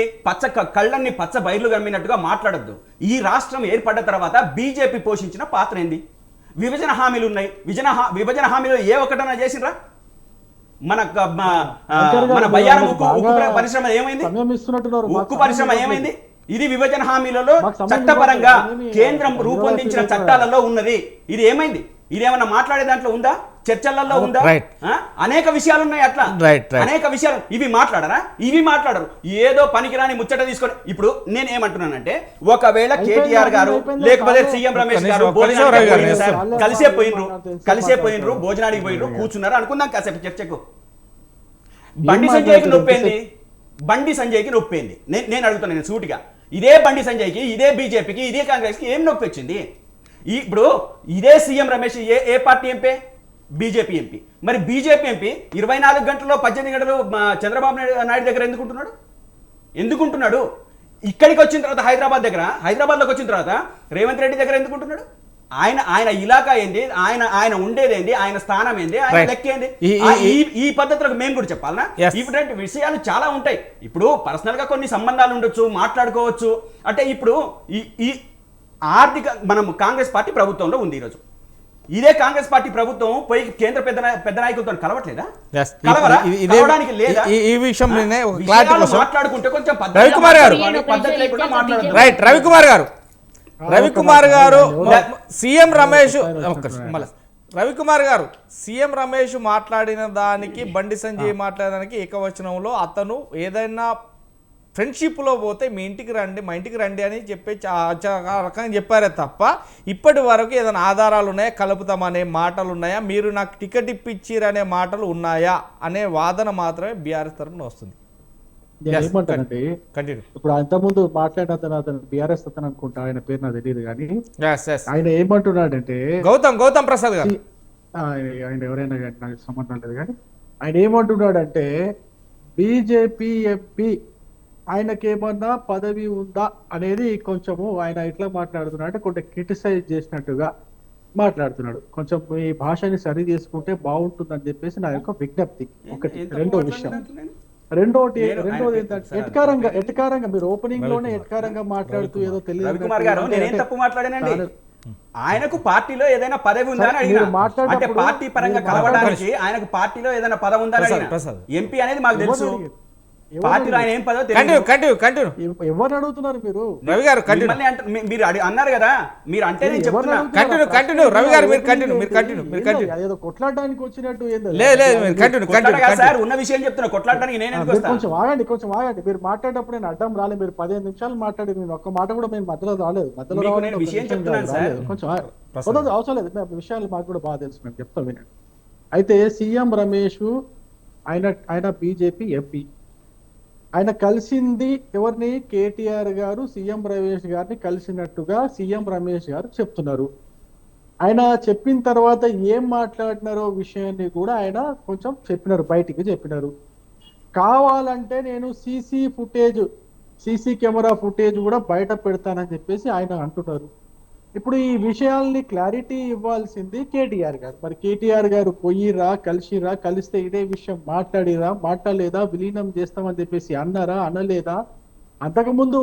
కళ్ళన్ని పచ్చ బయర్లు గమ్మినట్టుగా మాట్లాడద్దు. ఈ రాష్ట్రం ఏర్పడ్డ తర్వాత బీజేపీ పోషించిన పాత్ర ఏంది? విభజన హామీలు ఉన్నాయి. విభజన హామీలు ఏ ఒక్కటన్నా చేసినరా? మన బయ్యారం ఉక్కు పరిశ్రమ ఏమైంది? ఉక్కు పరిశ్రమ ఏమైంది? ఇది విభజన హామీలలో చట్టపరంగా కేంద్రం రూపొందించిన చట్టాలలో ఉన్నది. ఇది ఏమైంది? ఇదేమన్నా మాట్లాడే దాంట్లో ఉందా? చర్చలలో ఉందా? అనేక విషయాలు ఉన్నాయి. అట్లా అనేక విషయాలు. ఇవి మాట్లాడరా? ఇవి మాట్లాడరు. ఏదో పనికిరాని ముచ్చట తీసుకొని. ఇప్పుడు నేను ఏమంటున్నానంటే, ఒకవేళ కేటీఆర్ గారు లేకపోతే సీఎం రమేష్ గారు కలిసే పోయినరు భోజనానికి పోయినరు, కూర్చున్నారు అనుకుందాం కాసేపు చర్చకు. బండి సంజయ్కి నొప్పేంది? నేను అడుగుతాను, నేను సూటిగా. ఇదే బండి సంజయ్కి, ఇదే బీజేపీకి, ఇదే కాంగ్రెస్కి ఏం నొప్పి వచ్చింది? ఇప్పుడు ఇదే సీఎం రమేష్ ఏ పార్టీ ఎంపీ? BJP MP. మరి బీజేపీ ఎంపీ 24 గంటల్లో 18 గంటలు చంద్రబాబు నాయుడు దగ్గర ఎందుకుంటున్నాడు? ఇక్కడికి వచ్చిన తర్వాత హైదరాబాద్లోకి వచ్చిన తర్వాత రేవంత్ రెడ్డి దగ్గర ఎందుకుంటున్నాడు? ఆయన ఇలాకా ఏంది? ఆయన ఉండేదేంది? ఆయన స్థానం ఏంది? ఆయన లెక్క ఏంది? ఈ పద్ధతులకు మేము కూడా చెప్పాలనా? ఇటువంటి విషయాలు చాలా ఉంటాయి. ఇప్పుడు పర్సనల్ గా కొన్ని సంబంధాలు ఉండొచ్చు, మాట్లాడుకోవచ్చు. అంటే ఇప్పుడు ఈ ఆర్థిక మనం కాంగ్రెస్ పార్టీ ప్రభుత్వంలో ఉంది ఈరోజు. ఇదే కాంగ్రెస్ పార్టీ ప్రభుత్వం పోయి కేంద్ర పెద్ద నాయకులతో కలవట్లేదా? కలవడానికి లేదా? ఈ విషయం మాట్లాడుకుంటే కొంచెం రవికుమార్ గారు సీఎం రమేష్ మాట్లాడిన దానికి, బండి సంజయ్ మాట్లాడడానికి ఏకవచనంలో అతను ఏదైనా ఫ్రెండ్షిప్లో పోతే మీ ఇంటికి రండి, మా ఇంటికి రండి అని చెప్పి రకంగా చెప్పారే తప్ప ఇప్పటి వరకు ఏదైనా ఆధారాలు ఉన్నాయా, కలుపుతామనే మాటలు ఉన్నాయా, మీరు నాకు టికెట్ ఇప్పించిరనే మాటలు ఉన్నాయా అనే వాదన మాత్రమే బీఆర్ఎస్ తరఫున వస్తుంది. ఏమంటానంటే, ఇప్పుడు అంతకుముందు మాట్లాడిన అతను బీఆర్ఎస్ అతను అనుకుంటా, ఆయన పేరు నాకు తెలియదు కానీ ఆయన ఏమంటున్నాడంటే, గౌతమ్ ప్రసాద్ గారు, ఆయన ఎవరైనా నాకు సంబంధం లేదు కానీ ఆయన ఏమంటున్నాడంటే, బీజేపీ ఎంపీ ఆయనకేమన్నా పదవి ఉందా అనేది కొంచెము ఆయన ఎట్లా మాట్లాడుతున్నాడు అంటే కొంచెం క్రిటిసైజ్ చేసినట్టుగా మాట్లాడుతున్నాడు. కొంచెం ఈ భాషని సరి చేసుకుంటే బాగుంటుందని చెప్పేసి నా యొక్క విజ్ఞప్తి. ఒకటి. రెండో విషయం, రెండోది ఏంటంటే ఎటకారంగా మీరు ఓపెనింగ్ లోనే ఎటకారంగా మాట్లాడుతూ ఏదో తెలియదు. ఆయనకు పార్టీలో ఏదైనా పదవి ఉందా అని అడిగినా, అంటే పార్టీ పరంగా కలవడానికి ఆయనకు పార్టీలో ఏదైనా పదవి ఉందా అని అడిగినా. ఎంపీ అనేది మాకు తెలుసు, పార్టీలో ఆయన ఏం పదవి ఎవరు అడుగుతున్నారు మీరు? రవి గారు మీరు అన్నారు కదా, మీరు అంటే ఏదో కొట్లాడడానికి వచ్చినట్టు సార్ ఉన్న విషయం చెప్తున్నా. కొట్లాడడానికి నేను కొంచెం ఆగండి. మీరు మాట్లాడేటప్పుడు నేను అడ్డం రాలేదు. మీరు 15 నిమిషాలు మాట్లాడి నేను ఒక్క మాట కూడా మేము మధ్యలో రాలేదు. కొంచెం అవసరం లేదు. విషయాలు మాకు కూడా బాగా తెలుసు, మేము చెప్తాం వినండి. అయితే సీఎం రమేష్ ఆయన బీజేపీ ఎంపీ, ఆయన కలిసింది ఎవరిని? కేటీఆర్ గారు సీఎం రమేష్ గారిని కలిసినట్టుగా సీఎం రమేష్ గారు చెప్తున్నారు. ఆయన చెప్పిన తర్వాత ఏం మాట్లాడినారో విషయాన్ని కూడా ఆయన కొంచెం చెప్పినారు, బయటికి చెప్పినారు. కావాలంటే నేను సీసీ కెమెరా ఫుటేజ్ కూడా బయట పెడతానని చెప్పేసి ఆయన అంటున్నారు. ఇప్పుడు ఈ విషయాల్ని క్లారిటీ ఇవ్వాల్సింది కేటీఆర్ గారు. మరి కేటీఆర్ గారు పోయిరా, కలిస్తే ఇదే విషయం మాట్లాడలేదా, విలీనం చేస్తామని చెప్పేసి అన్నారా, అనలేదా? అంతకుముందు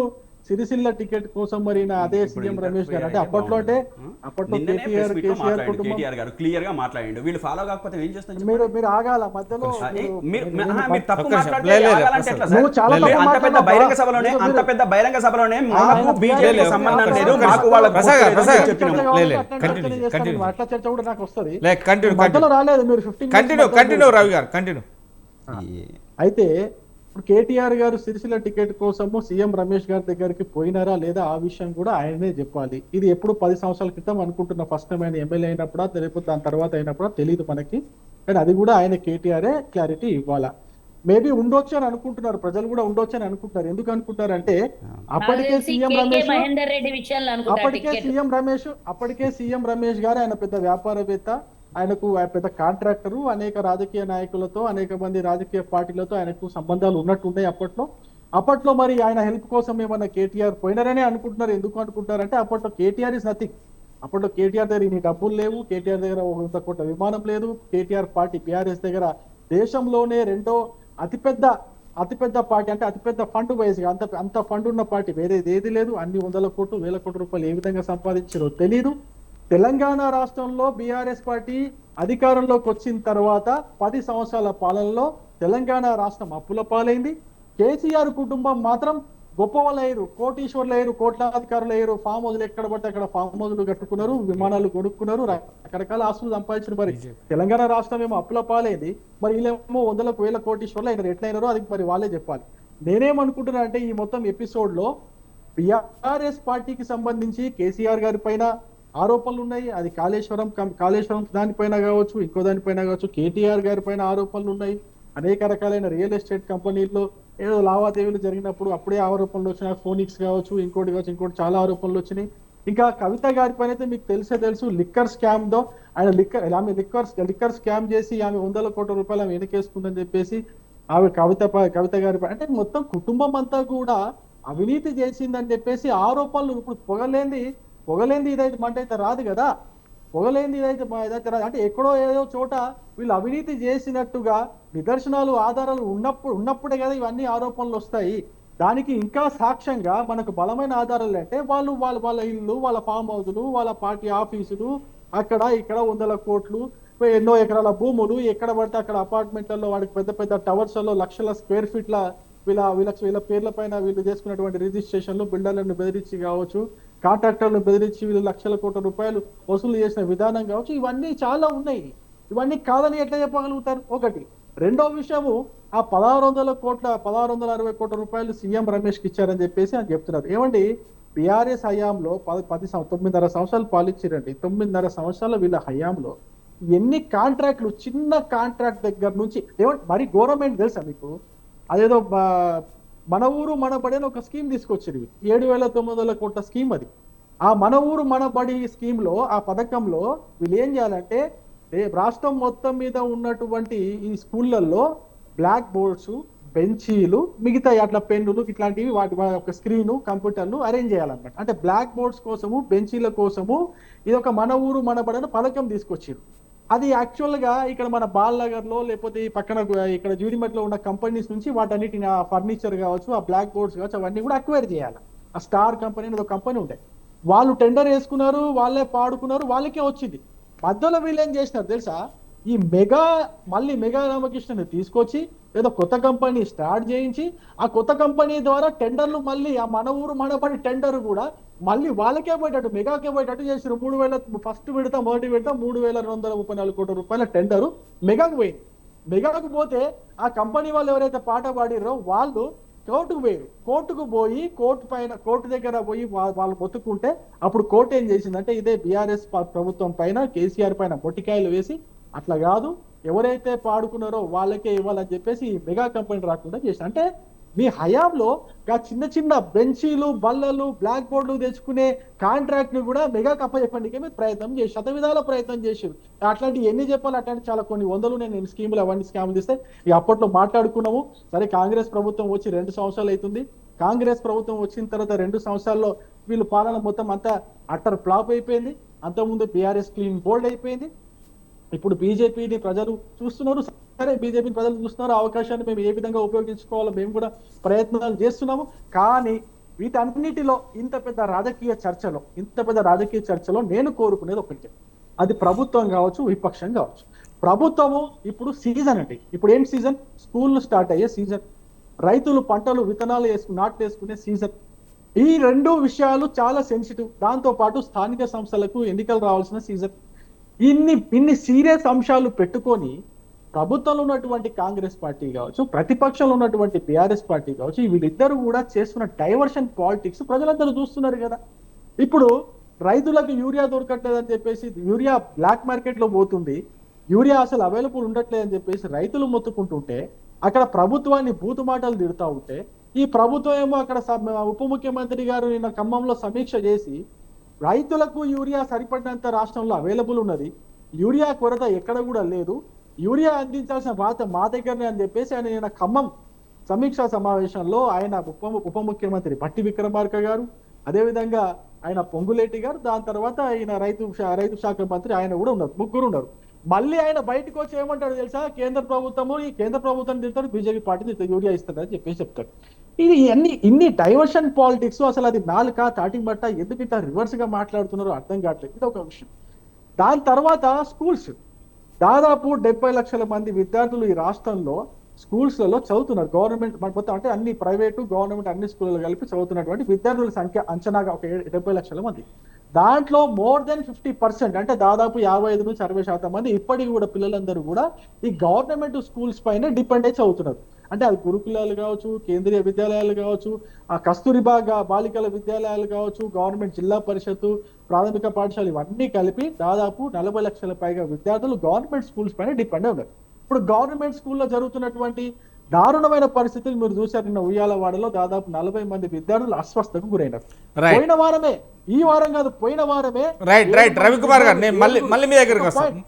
సిరిసిల్ల టికెట్ కోసం మరి అదే సీఎం రమేష్ గారు అంటే అప్పట్లో కేటీఆర్ గారు క్లియర్ గా మాట్లాడండి. వీళ్ళు ఫాలో కాకపోతే ఏం చేస్తారు? మీరు ఆగాల మధ్యలో. అంత పెద్ద బహిరంగ సభలోనే మాకు బీజేపీ సంబంధం లేదు, మాకు వాళ్ళ అట్లా చర్చ కూడా నాకు వస్తుంది. మధ్యలో రాలేదు మీరు 15 రవి గారు కంటిన్యూ. అయితే ఇప్పుడు కేటీఆర్ గారు సిరిసిల్ల టికెట్ కోసము సీఎం రమేష్ గారి దగ్గరికి పోయినారా లేదా ఆ విషయం కూడా ఆయనే చెప్పాలి. ఇది ఎప్పుడు 10 సంవత్సరాల క్రితం అనుకుంటున్న, ఫస్ట్ టైం ఆయన ఎమ్మెల్యే అయినప్పుడా లేకపోతే దాని తర్వాత అయినప్పుడా తెలియదు మనకి. కానీ అది కూడా ఆయన కేటీఆరే క్లారిటీ ఇవ్వాలా. మేబీ ఉండొచ్చు అని అనుకుంటున్నారు, ప్రజలు కూడా ఉండొచ్చు అని అనుకుంటున్నారు. ఎందుకు అనుకుంటారంటే అప్పటికే సీఎం రమేష్ గారు ఆయన పెద్ద వ్యాపారవేత్త, ఆయనకు పెద్ద కాంట్రాక్టరు, అనేక రాజకీయ నాయకులతో, అనేక మంది రాజకీయ పార్టీలతో ఆయనకు సంబంధాలు ఉన్నట్టున్నాయి అప్పట్లో మరి ఆయన హెల్ప్ కోసం ఏమన్నా కేటీఆర్ పోయినారనే అనుకుంటున్నారు. ఎందుకు అనుకుంటున్నారంటే అప్పట్లో కేటీఆర్ ఇస్ నథింగ్. అప్పట్లో కేటీఆర్ దగ్గర ఇన్ని డబ్బులు లేవు, కేటీఆర్ దగ్గర 100 కోట్ల విమానం లేదు, కేటీఆర్ పార్టీ బీఆర్ఎస్ దగ్గర దేశంలోనే రెండో అతిపెద్ద పార్టీ, అంటే అతిపెద్ద ఫండ్ వైజ్ గా అంత ఫండ్ ఉన్న పార్టీ వేరేది ఏది లేదు. అన్ని 100 కోట్లు 1000 కోట్ల రూపాయలు ఏ విధంగా సంపాదించారో తెలీదు. తెలంగాణ రాష్ట్రంలో బీఆర్ఎస్ పార్టీ అధికారంలోకి వచ్చిన తర్వాత 10 సంవత్సరాల పాలనలో తెలంగాణ రాష్ట్రం అప్పుల పాలైంది. కేసీఆర్ కుటుంబం మాత్రం గొప్ప వాళ్ళు అయ్యారు, కోటీశ్వర్లు అయ్యారు, కోట్లాధికారులు అయ్యారు. ఫామ్ హౌస్లు ఎక్కడ పడితే అక్కడ ఫామ్ హౌస్లు కట్టుకున్నారు, విమానాలు కొనుక్కున్నారు, రకరకాల ఆస్తులు సంపాదించారు. మరి తెలంగాణ రాష్ట్రం ఏమో అప్పుల పాలైంది, మరి వీళ్ళేమో 100,000 కోటీశ్వర్లు అయినారు. ఎట్లయినారో అది మరి వాళ్ళే చెప్పాలి. నేనేమనుకుంటున్నా అంటే ఈ మొత్తం ఎపిసోడ్ లో బీఆర్ఎస్ పార్టీకి సంబంధించి కేసీఆర్ గారి పైన ఆరోపణలు ఉన్నాయి. అది కాళేశ్వరం దానిపైన కావచ్చు, ఇంకో దానిపైన కావచ్చు, కేటీఆర్ గారి పైన ఆరోపణలు ఉన్నాయి. అనేక రకాలైన రియల్ ఎస్టేట్ కంపెనీల్లో ఏదో లావాదేవీలు జరిగినప్పుడు అప్పుడే ఆరోపణలు వచ్చినాయి. ఫోనిక్స్ కావచ్చు, ఇంకోటి చాలా ఆరోపణలు వచ్చినాయి. ఇంకా కవిత గారి పైన అయితే మీకు తెలుసు లిక్కర్ స్కామ్ తో ఆమె లిక్కర్ స్కామ్ చేసి ఆమె 100 కోట్ల రూపాయలు ఆమె వెనకేసుకుందని చెప్పేసి ఆమె కవిత గారి పైన, అంటే మొత్తం కుటుంబం అంతా కూడా అవినీతి చేసిందని చెప్పేసి ఆరోపణలు. ఇప్పుడు పొగలేంది ఇదైతే మంట అయితే రాదు కదా, పొగలేంది ఇదైతే రాదు. అంటే ఎక్కడో ఏదో చోట వీళ్ళు అవినీతి చేసినట్టుగా నిదర్శనాలు ఆధారాలు ఉన్నప్పుడే కదా ఇవన్నీ ఆరోపణలు వస్తాయి. దానికి ఇంకా సాక్ష్యంగా మనకు బలమైన ఆధారాలు అంటే వాళ్ళ ఇల్లు, వాళ్ళ ఫామ్ హౌస్లు, వాళ్ళ పార్టీ ఆఫీసులు, అక్కడ ఇక్కడ 100 కోట్లు, ఎన్నో ఎకరాల భూములు, ఎక్కడ పడితే అక్కడ అపార్ట్మెంట్లలో, వాడికి పెద్ద టవర్స్లలో లక్షల స్క్వేర్ ఫీట్ల వీళ్ళ పేర్ల పైన వీళ్ళు చేసుకున్నటువంటి రిజిస్ట్రేషన్లు, బిల్డర్లను బెదిరించి కావచ్చు, కాంట్రాక్టర్లను బెదిరించి వీళ్ళు లక్షల కోట్ల రూపాయలు వసూలు చేసిన విధానం కావచ్చు, ఇవన్నీ చాలా ఉన్నాయి. ఇవన్నీ కాదని ఎట్లా చెప్పగలుగుతారు? ఒకటి. రెండో విషయము, ఆ 1660 కోట్ల రూపాయలు సీఎం రమేష్ కి ఇచ్చారని చెప్పేసి అని చెప్తున్నారు. ఏమండి, బీఆర్ఎస్ హయాంలో 9.5 సంవత్సరాలు పాలించారండి. 9.5 సంవత్సరాల వీళ్ళ హయాంలో ఎన్ని కాంట్రాక్ట్లు, చిన్న కాంట్రాక్ట్ దగ్గర నుంచి ఏమంటే మరి గవర్నమెంట్ తెలుసా మీకు, అదేదో మన ఊరు మన బడి అని ఒక స్కీమ్ తీసుకొచ్చారు. 7,900 కోట్ల స్కీమ్ అది. ఆ మన ఊరు మన బడి స్కీమ్ లో, ఆ పథకంలో వీళ్ళు ఏం చేయాలంటే రాష్ట్రం మొత్తం మీద ఉన్నటువంటి ఈ స్కూళ్ళల్లో బ్లాక్ బోర్డ్స్, బెంచీలు, మిగతా అట్లా పెన్నులు ఇట్లాంటివి వాటి ఒక స్క్రీను, కంప్యూటర్లు అరేంజ్ చేయాలన్నమాట. అంటే బ్లాక్ బోర్డ్స్ కోసము, బెంచీల కోసము ఇది ఒక మన ఊరు మన బడి అని పథకం తీసుకొచ్చారు. అది యాక్చువల్ గా ఇక్కడ మన బాల్నగర్ లో లేకపోతే ఈ పక్కన ఇక్కడ జీడిమెట్లో ఉన్న కంపెనీస్ నుంచి వాటన్నిటిని, ఆ ఫర్నిచర్ కావచ్చు, ఆ బ్లాక్ బోర్డ్స్ కావచ్చు, అవన్నీ కూడా అక్వైర్ చేయాలి. ఆ స్టార్ కంపెనీ అనేది ఒక కంపెనీ ఉంటాయి. వాళ్ళు టెండర్ వేసుకున్నారు, వాళ్ళే పాడుకున్నారు, వాళ్ళకే వచ్చింది. మధ్యలో వీళ్ళు ఏం చేసినారు తెలుసా, ఈ మెగా రామకృష్ణని తీసుకొచ్చి ఏదో కొత్త కంపెనీ స్టార్ట్ చేయించి, ఆ కొత్త కంపెనీ ద్వారా టెండర్లు మళ్ళీ ఆ మన ఊరు మనపడి టెండర్ కూడా మళ్ళీ వాళ్ళకే పోయేటట్టు, మెగాకే పోయేటట్టు చేసారు. 3,000 ఫస్ట్ మొదటి విడత 3,234 కోట్ల రూపాయల టెండరు మెగాకు పోయింది. మెగాకు పోతే ఆ కంపెనీ వాళ్ళు ఎవరైతే పాట పాడిరో వాళ్ళు కోర్టుకు పోయి కోర్టు దగ్గర పోయి వాళ్ళు మొత్తుకుంటే అప్పుడు కోర్టు ఏం చేసిందంటే ఇదే బీఆర్ఎస్ ప్రభుత్వం పైన, కేసీఆర్ పైన మొట్టికాయలు వేసి, అట్లా కాదు ఎవరైతే పాడుకున్నారో వాళ్ళకే ఇవ్వాలని చెప్పేసి ఈ మెగా కంపెనీ రాకుండా చేసి, అంటే మీ హయాంలో చిన్న బెంచీలు, బల్లలు, బ్లాక్ బోర్డులు తెచ్చుకునే కాంట్రాక్ట్ ను కూడా మెగా కప్పచెప్పడానికి మీరు ప్రయత్నం చేసి, శతవిధాల ప్రయత్నం చేశారు. అట్లాంటి ఎన్ని చెప్పాలి, అట్లాంటి చాలా కొన్ని వందలు నేను స్కీములు అవన్నీ స్కాములు తీస్తే అప్పట్లో మాట్లాడుకున్నాము. సరే, కాంగ్రెస్ ప్రభుత్వం వచ్చి 2 సంవత్సరాలు అవుతుంది. కాంగ్రెస్ ప్రభుత్వం వచ్చిన తర్వాత 2 సంవత్సరాల్లో వీళ్ళు పాలన మొత్తం అంతా అట్టర్ ఫ్లాప్ అయిపోయింది. అంతకుముందు బీఆర్ఎస్ క్లీన్ బోల్డ్ అయిపోయింది. ఇప్పుడు బీజేపీని ప్రజలు చూస్తున్నారు. సరే, బీజేపీని ప్రజలు చూస్తున్నారు. అవకాశాన్ని మేము ఏ విధంగా ఉపయోగించుకోవాలో మేము కూడా ప్రయత్నాలు చేస్తున్నాము. కానీ వీటన్నిటిలో ఇంత పెద్ద రాజకీయ చర్చలో నేను కోరుకునేది ఒకటి, అది ప్రభుత్వం కావచ్చు, విపక్షం కావచ్చు. ప్రభుత్వము ఇప్పుడు సీజన్ అండి. ఇప్పుడు ఏం సీజన్? స్కూళ్ళు స్టార్ట్ అయ్యే సీజన్, రైతులు పంటలు విత్తనాలు నాట్లు వేసుకునే సీజన్. ఈ 2 విషయాలు చాలా సెన్సిటివ్. దాంతో పాటు స్థానిక సంస్థలకు ఎన్నికలు రావాల్సిన సీజన్. ఇన్ని సీరియస్ అంశాలు పెట్టుకొని ప్రభుత్వంలో ఉన్నటువంటి కాంగ్రెస్ పార్టీ కావచ్చు, ప్రతిపక్షంలో ఉన్నటువంటి బీఆర్ఎస్ పార్టీ కావచ్చు, వీళ్ళిద్దరూ కూడా చేస్తున్న డైవర్షన్ పాలిటిక్స్ ప్రజలందరూ చూస్తున్నారు కదా. ఇప్పుడు రైతులకు యూరియా దొరకట్లేదని చెప్పేసి, యూరియా బ్లాక్ మార్కెట్ లో పోతుంది, యూరియా అసలు అవైలబుల్ ఉండట్లేదని చెప్పేసి రైతులు మొత్తుకుంటుంటే, అక్కడ ప్రభుత్వాన్ని బూతు మాటలు తిడుతూ ఉంటే, ఈ ప్రభుత్వం ఏమో అక్కడ ఉప ముఖ్యమంత్రి గారు నిన్న ఖమ్మంలో సమీక్ష చేసి రైతులకు యూరియా సరిపడినంత రాష్ట్రంలో అవైలబుల్ ఉన్నది, యూరియా కొరత ఎక్కడ కూడా లేదు, యూరియా అందించాల్సిన బాధ్యత మా దగ్గరనే అని చెప్పేసి ఆయన నిన్న ఖమ్మం సమీక్షా సమావేశంలో ఆయన ఉప ముఖ్యమంత్రి భట్టి విక్రమార్క గారు, అదేవిధంగా ఆయన పొంగులేటి గారు, దాని తర్వాత ఆయన రైతు శాఖ మంత్రి ఆయన కూడా ఉన్నారు, ముగ్గురు ఉన్నారు. మళ్ళీ ఆయన బయటకు వచ్చి ఏమంటాడు తెలుసా, కేంద్ర ప్రభుత్వం తింటాడు, బీజేపీ పార్టీ తింటాడు, యూరియా ఇస్తారని చెప్పేసి చెప్తాడు. ఇది ఇన్ని డైవర్షన్ పాలిటిక్స్, అసలు అది నాలుక తాటి మట్ట ఎందుకు ఇట్లా రివర్స్ గా మాట్లాడుతున్నారో అర్థం కావట్లేదు. ఇది ఒక విషయం. దాని తర్వాత స్కూల్స్, దాదాపు 70 లక్షల మంది విద్యార్థులు ఈ రాష్ట్రంలో స్కూల్స్లలో చదువుతున్నారు. గవర్నమెంట్ మొత్తం అంటే అన్ని ప్రైవేటు గవర్నమెంట్ అన్ని స్కూళ్ళు కలిపి చదువుతున్నటువంటి విద్యార్థుల సంఖ్య అంచనాగా ఒక 70 లక్షల మంది. దాంట్లో మోర్ దెన్ 50% అంటే దాదాపు 55 నుంచి 60% మంది ఇప్పటికి కూడా పిల్లలందరూ కూడా ఈ గవర్నమెంట్ స్కూల్స్ పైన డిపెండ్ అయి చదువుతున్నారు. అంటే అది గురుకులాలు కావచ్చు, కేంద్రీయ విద్యాలయాలు కావచ్చు, ఆ కస్తూరిబా బాలికల విద్యాలయాలు కావచ్చు, గవర్నమెంట్ జిల్లా పరిషత్తు, ప్రాథమిక పాఠశాల, ఇవన్నీ కలిపి దాదాపు 40 లక్షల పైగా విద్యార్థులు గవర్నమెంట్ స్కూల్స్ పైన డిపెండ్ అయి ఉన్నారు. ఇప్పుడు గవర్నమెంట్ స్కూల్లో జరుగుతున్నటువంటి దారుణమైన పరిస్థితులు మీరు చూశారు. నిన్న ఉయ్యాలవాడలో దాదాపు 40 మంది విద్యార్థులు అస్వస్థకు గురైనారు. పోయిన వారమే, ఈ వారం కాదు, పోయిన వారమే. రైట్ రవికుమార్ గారు, నేను మళ్ళీ మీ దగ్గరికి వస్తాను.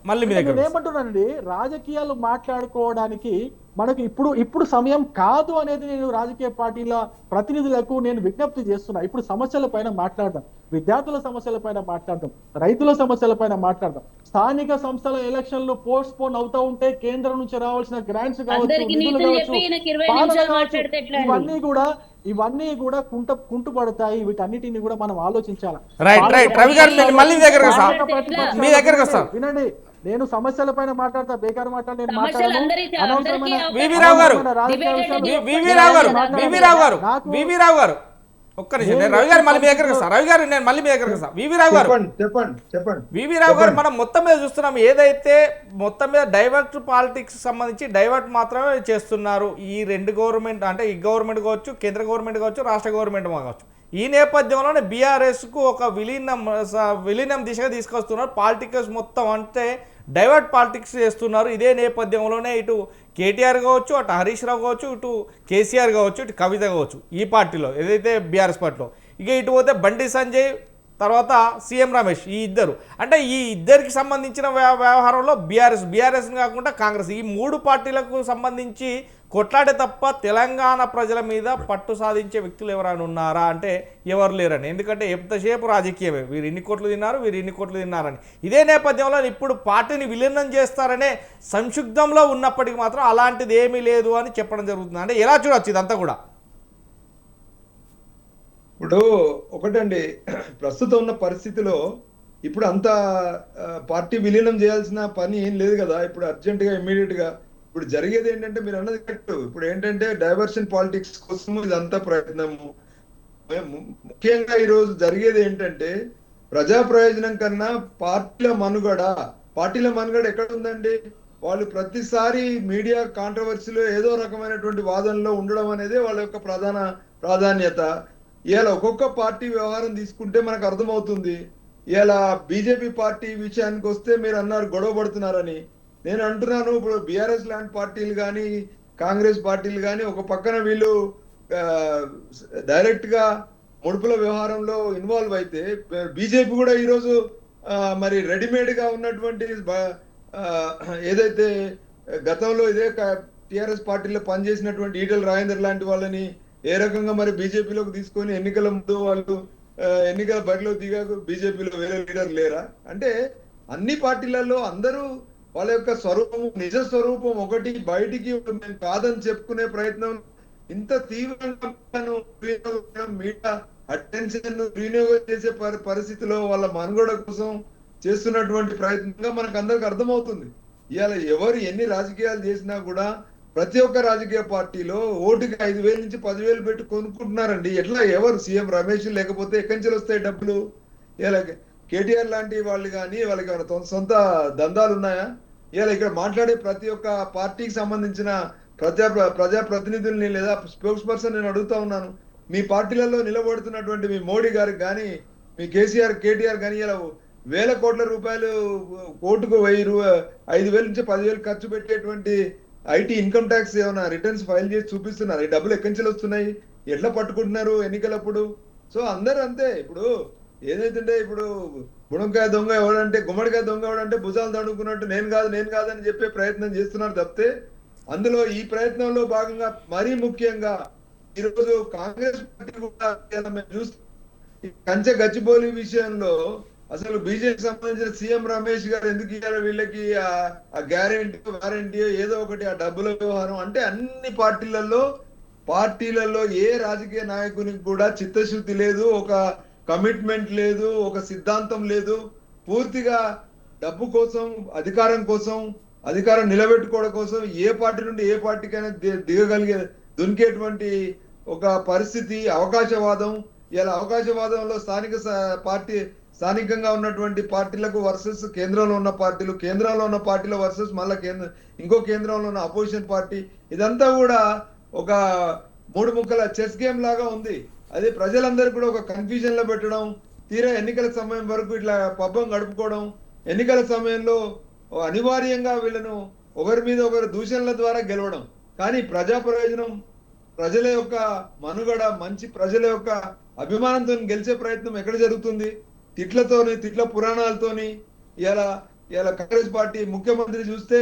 ఏమంటున్నానండి, రాజకీయాలు మాట్లాడుకోవడానికి మనకు ఇప్పుడు సమయం కాదు అనేది నేను రాజకీయ పార్టీల ప్రతినిధులకు నేను విజ్ఞప్తి చేస్తున్నా. ఇప్పుడు సమస్యల పైన మాట్లాడదాం, విద్యార్థుల సమస్యల పైన మాట్లాడదాం, రైతుల సమస్యల పైన మాట్లాడదాం. స్థానిక సంస్థల ఎలక్షన్లు పోస్ట్ పోన్ అవుతా ఉంటే కేంద్రం నుంచి రావాల్సిన గ్రాంట్స్ కావచ్చు, నిధులు కావచ్చు, ఇవన్నీ కూడా కుంటుపడతాయి. వీటన్నిటిని కూడా మనం ఆలోచించాలి. వినండి, నేను సమస్యల పైన మాట్లాడతా, బేకారు మాట్లాడి నేను మాట్లాడను. ఒక్క నిమిషం, నేను రవి గారు మళ్ళీ మీ దగ్గరకు వస్తాను. రవి గారు నేను మళ్ళీ మీ దగ్గరకు వస్తాను. వివి రావు గారు, మనం మొత్తం మీద చూస్తున్నాం, ఏదైతే మొత్తం మీద డైవర్ట్ పాలిటిక్స్ సంబంధించి డైవర్ట్ మాత్రమే చేస్తున్నారు ఈ రెండు గవర్నమెంట్, అంటే ఈ గవర్నమెంట్ కావచ్చు, కేంద్ర గవర్నమెంట్ కావచ్చు, రాష్ట్ర గవర్నమెంట్ కావచ్చు. ఈ నేపథ్యంలోనే బీఆర్ఎస్కు ఒక విలీనం దిశగా తీసుకొస్తున్నారు. పాలిటిక్స్ మొత్తం అంటే డైవర్ట్ పాలిటిక్స్ చేస్తున్నారు. ఇదే నేపథ్యంలోనే ఇటు కేటీఆర్ కావచ్చు, అటు హరీష్ రావు కావచ్చు, ఇటు కేసీఆర్ కావచ్చు, ఇటు కవిత కావచ్చు, ఈ పార్టీలో ఏదైతే బీఆర్ఎస్ పార్టీలో, ఇక ఇటు పోతే బండి సంజయ్, తర్వాత సీఎం రమేష్, ఈ ఇద్దరు, అంటే ఈ ఇద్దరికి సంబంధించిన వ్యవహారంలో బీఆర్ఎస్ కాకుండా కాంగ్రెస్, ఈ మూడు పార్టీలకు సంబంధించి కొట్లాడే తప్ప తెలంగాణ ప్రజల మీద పట్టు సాధించే వ్యక్తులు ఎవరైనా ఉన్నారా అంటే ఎవరు లేరని. ఎందుకంటే ఎంతసేపు రాజకీయమే, వీరు ఇన్ని కోట్లు తిన్నారు, వీరు ఇన్ని కోట్లు తిన్నారని. ఇదే నేపథ్యంలో ఇప్పుడు పార్టీని విలీనం చేస్తారనే సంక్షుబ్ధంలో ఉన్నప్పటికీ మాత్రం అలాంటిది ఏమీ లేదు అని చెప్పడం జరుగుతుంది. అంటే ఎలా చూడొచ్చు ఇదంతా కూడా? ఇప్పుడు ఒకటండి, ప్రస్తుతం ఉన్న పరిస్థితిలో ఇప్పుడు అంత పార్టీ విలీనం చేయాల్సిన పని ఏం లేదు కదా. ఇప్పుడు అర్జెంటుగా ఇమ్మీడియట్ గా ఇప్పుడు జరిగేది ఏంటంటే, మీరు అన్నది కరెక్ట్. ఇప్పుడు ఏంటంటే డైవర్షన్ పాలిటిక్స్ కోసము ఇదంతా ప్రయత్నము. ముఖ్యంగా ఈరోజు జరిగేది ఏంటంటే, ప్రజా ప్రయోజనం కన్నా పార్టీల మనుగడ ఎక్కడ ఉందండి? వాళ్ళు ప్రతిసారి మీడియా కాంట్రవర్సీలో ఏదో రకమైనటువంటి వాదనలో ఉండడం అనేది వాళ్ళ యొక్క ప్రాధాన్యత. ఇలా ఒక్కొక్క పార్టీ వ్యవహారం తీసుకుంటే మనకు అర్థమవుతుంది. ఇలా బీజేపీ పార్టీ విషయానికి వస్తే మీరు అన్నారు గొడవ పడుతున్నారని. నేను అంటున్నాను, ఇప్పుడు బీఆర్ఎస్ లాంటి పార్టీలు కానీ, కాంగ్రెస్ పార్టీలు కానీ ఒక పక్కన వీళ్ళు డైరెక్ట్ గా ముడుపుల వ్యవహారంలో ఇన్వాల్వ్ అయితే, బీజేపీ కూడా ఈరోజు మరి రెడీమేడ్ గా ఉన్నటువంటి ఏదైతే గతంలో ఇదే టిఆర్ఎస్ పార్టీలో పనిచేసినటువంటి ఈటెల రాజేందర్ లాంటి వాళ్ళని ఏ రకంగా మరి బీజేపీలోకి తీసుకొని ఎన్నికల ముందు వాళ్ళు ఎన్నికల బరిలో దిగాక బీజేపీలో వేరే లీడర్ లేరా? అంటే అన్ని పార్టీలలో అందరూ వాళ్ళ యొక్క నిజ స్వరూపం ఒకటి బయటికి మేము కాదని చెప్పుకునే ప్రయత్నం ఇంత తీవ్రంగా మీడియా అటెన్షన్ వినియోగం చేసే పరిస్థితిలో వాళ్ళ మనుగడ కోసం చేస్తున్నటువంటి ప్రయత్నంగా మనకు అందరికి అర్థమవుతుంది. ఇవాళ ఎవరు ఎన్ని రాజకీయాలు చేసినా కూడా ప్రతి ఒక్క రాజకీయ పార్టీలో ఓటుకి 5,000 నుంచి 10,000 పెట్టి కొనుక్కుంటున్నారండి. ఎట్లా? ఎవరు? సీఎం రమేష్, లేకపోతే ఎక్కడి నుంచి వస్తాయి డబ్బులు? ఇలా కేటీఆర్ లాంటి వాళ్ళు కానీ వాళ్ళకి ఏమైనా సొంత దందాలు ఉన్నాయా? ఇలా ఇక్కడ మాట్లాడే ప్రతి ఒక్క పార్టీకి సంబంధించిన ప్రజా ప్రతినిధుల్ని లేదా స్పోక్స్ పర్సన్ నేను అడుగుతా ఉన్నాను, మీ పార్టీలలో నిలబడుతున్నటువంటి మీ మోడీ గారికి కానీ, మీ కేటీఆర్ కానీ ఇలా వేల కోట్ల రూపాయలు కోర్టుకు 5,000 నుంచి 10,000 ఖర్చు పెట్టేటువంటి ఐటీ ఇన్కమ్ ట్యాక్స్ ఏమైనా రిటర్న్స్ ఫైల్ చేసి చూపిస్తున్నారు? ఈ డబ్బులు ఎక్కడి నుంచి వస్తున్నాయి? ఎట్లా పట్టుకుంటున్నారు ఎన్నికలప్పుడు? సో అందరూ అంతే. ఇప్పుడు ఏదైతే ఇప్పుడు గుమ్మడికాయ దొంగ ఎవడంటే భుజాలు తడుకున్నట్టు నేను కాదు అని చెప్పే ప్రయత్నం చేస్తున్నారు తప్పితే అందులో ఈ ప్రయత్నంలో భాగంగా మరీ ముఖ్యంగా ఈరోజు కాంగ్రెస్ పార్టీ కూడా మేము చూస్తే కంచె గచ్చిబౌలి విషయంలో అసలు బీజేపీకి సంబంధించిన సీఎం రమేష్ గారు ఎందుకు ఇయ్యారు వీళ్ళకి ఆ వారంటీ ఏదో ఒకటి ఆ డబ్బుల వ్యవహారం అంటే అన్ని పార్టీలలో ఏ రాజకీయ నాయకునికి కూడా చిత్తశుద్ధి లేదు, ఒక కమిట్మెంట్ లేదు, ఒక సిద్ధాంతం లేదు. పూర్తిగా డబ్బు కోసం, అధికారం నిలబెట్టుకోవడం కోసం ఏ పార్టీ నుండి ఏ పార్టీకైనా దునికేటువంటి ఒక పరిస్థితి, అవకాశవాదం. ఇలా అవకాశవాదంలో స్థానికంగా ఉన్నటువంటి పార్టీలకు వర్సెస్ కేంద్రంలో ఉన్న పార్టీలు, కేంద్రంలో ఉన్న పార్టీల వర్సెస్ మళ్ళా ఇంకో కేంద్రంలో ఉన్న అపోజిషన్ పార్టీ. ఇదంతా కూడా ఒక 3 ముక్కల చెస్ గేమ్ లాగా ఉంది. అది ప్రజలందరూ కూడా ఒక కన్ఫ్యూజన్ లో పెట్టడం, తీరా ఎన్నికల సమయం వరకు ఇట్లా పబ్బం గడుపుకోవడం, ఎన్నికల సమయంలో అనివార్యంగా వీళ్ళను ఒకరి మీద ఒకరు దూషణల ద్వారా గెలవడం. కానీ ప్రజా ప్రయోజనం, ప్రజల యొక్క మనుగడ, మంచి ప్రజల యొక్క అభిమానంతో గెలిచే ప్రయత్నం ఎక్కడ జరుగుతుంది? తిట్ల పురాణాలతోని. ఇలా కాంగ్రెస్ పార్టీ ముఖ్యమంత్రి చూస్తే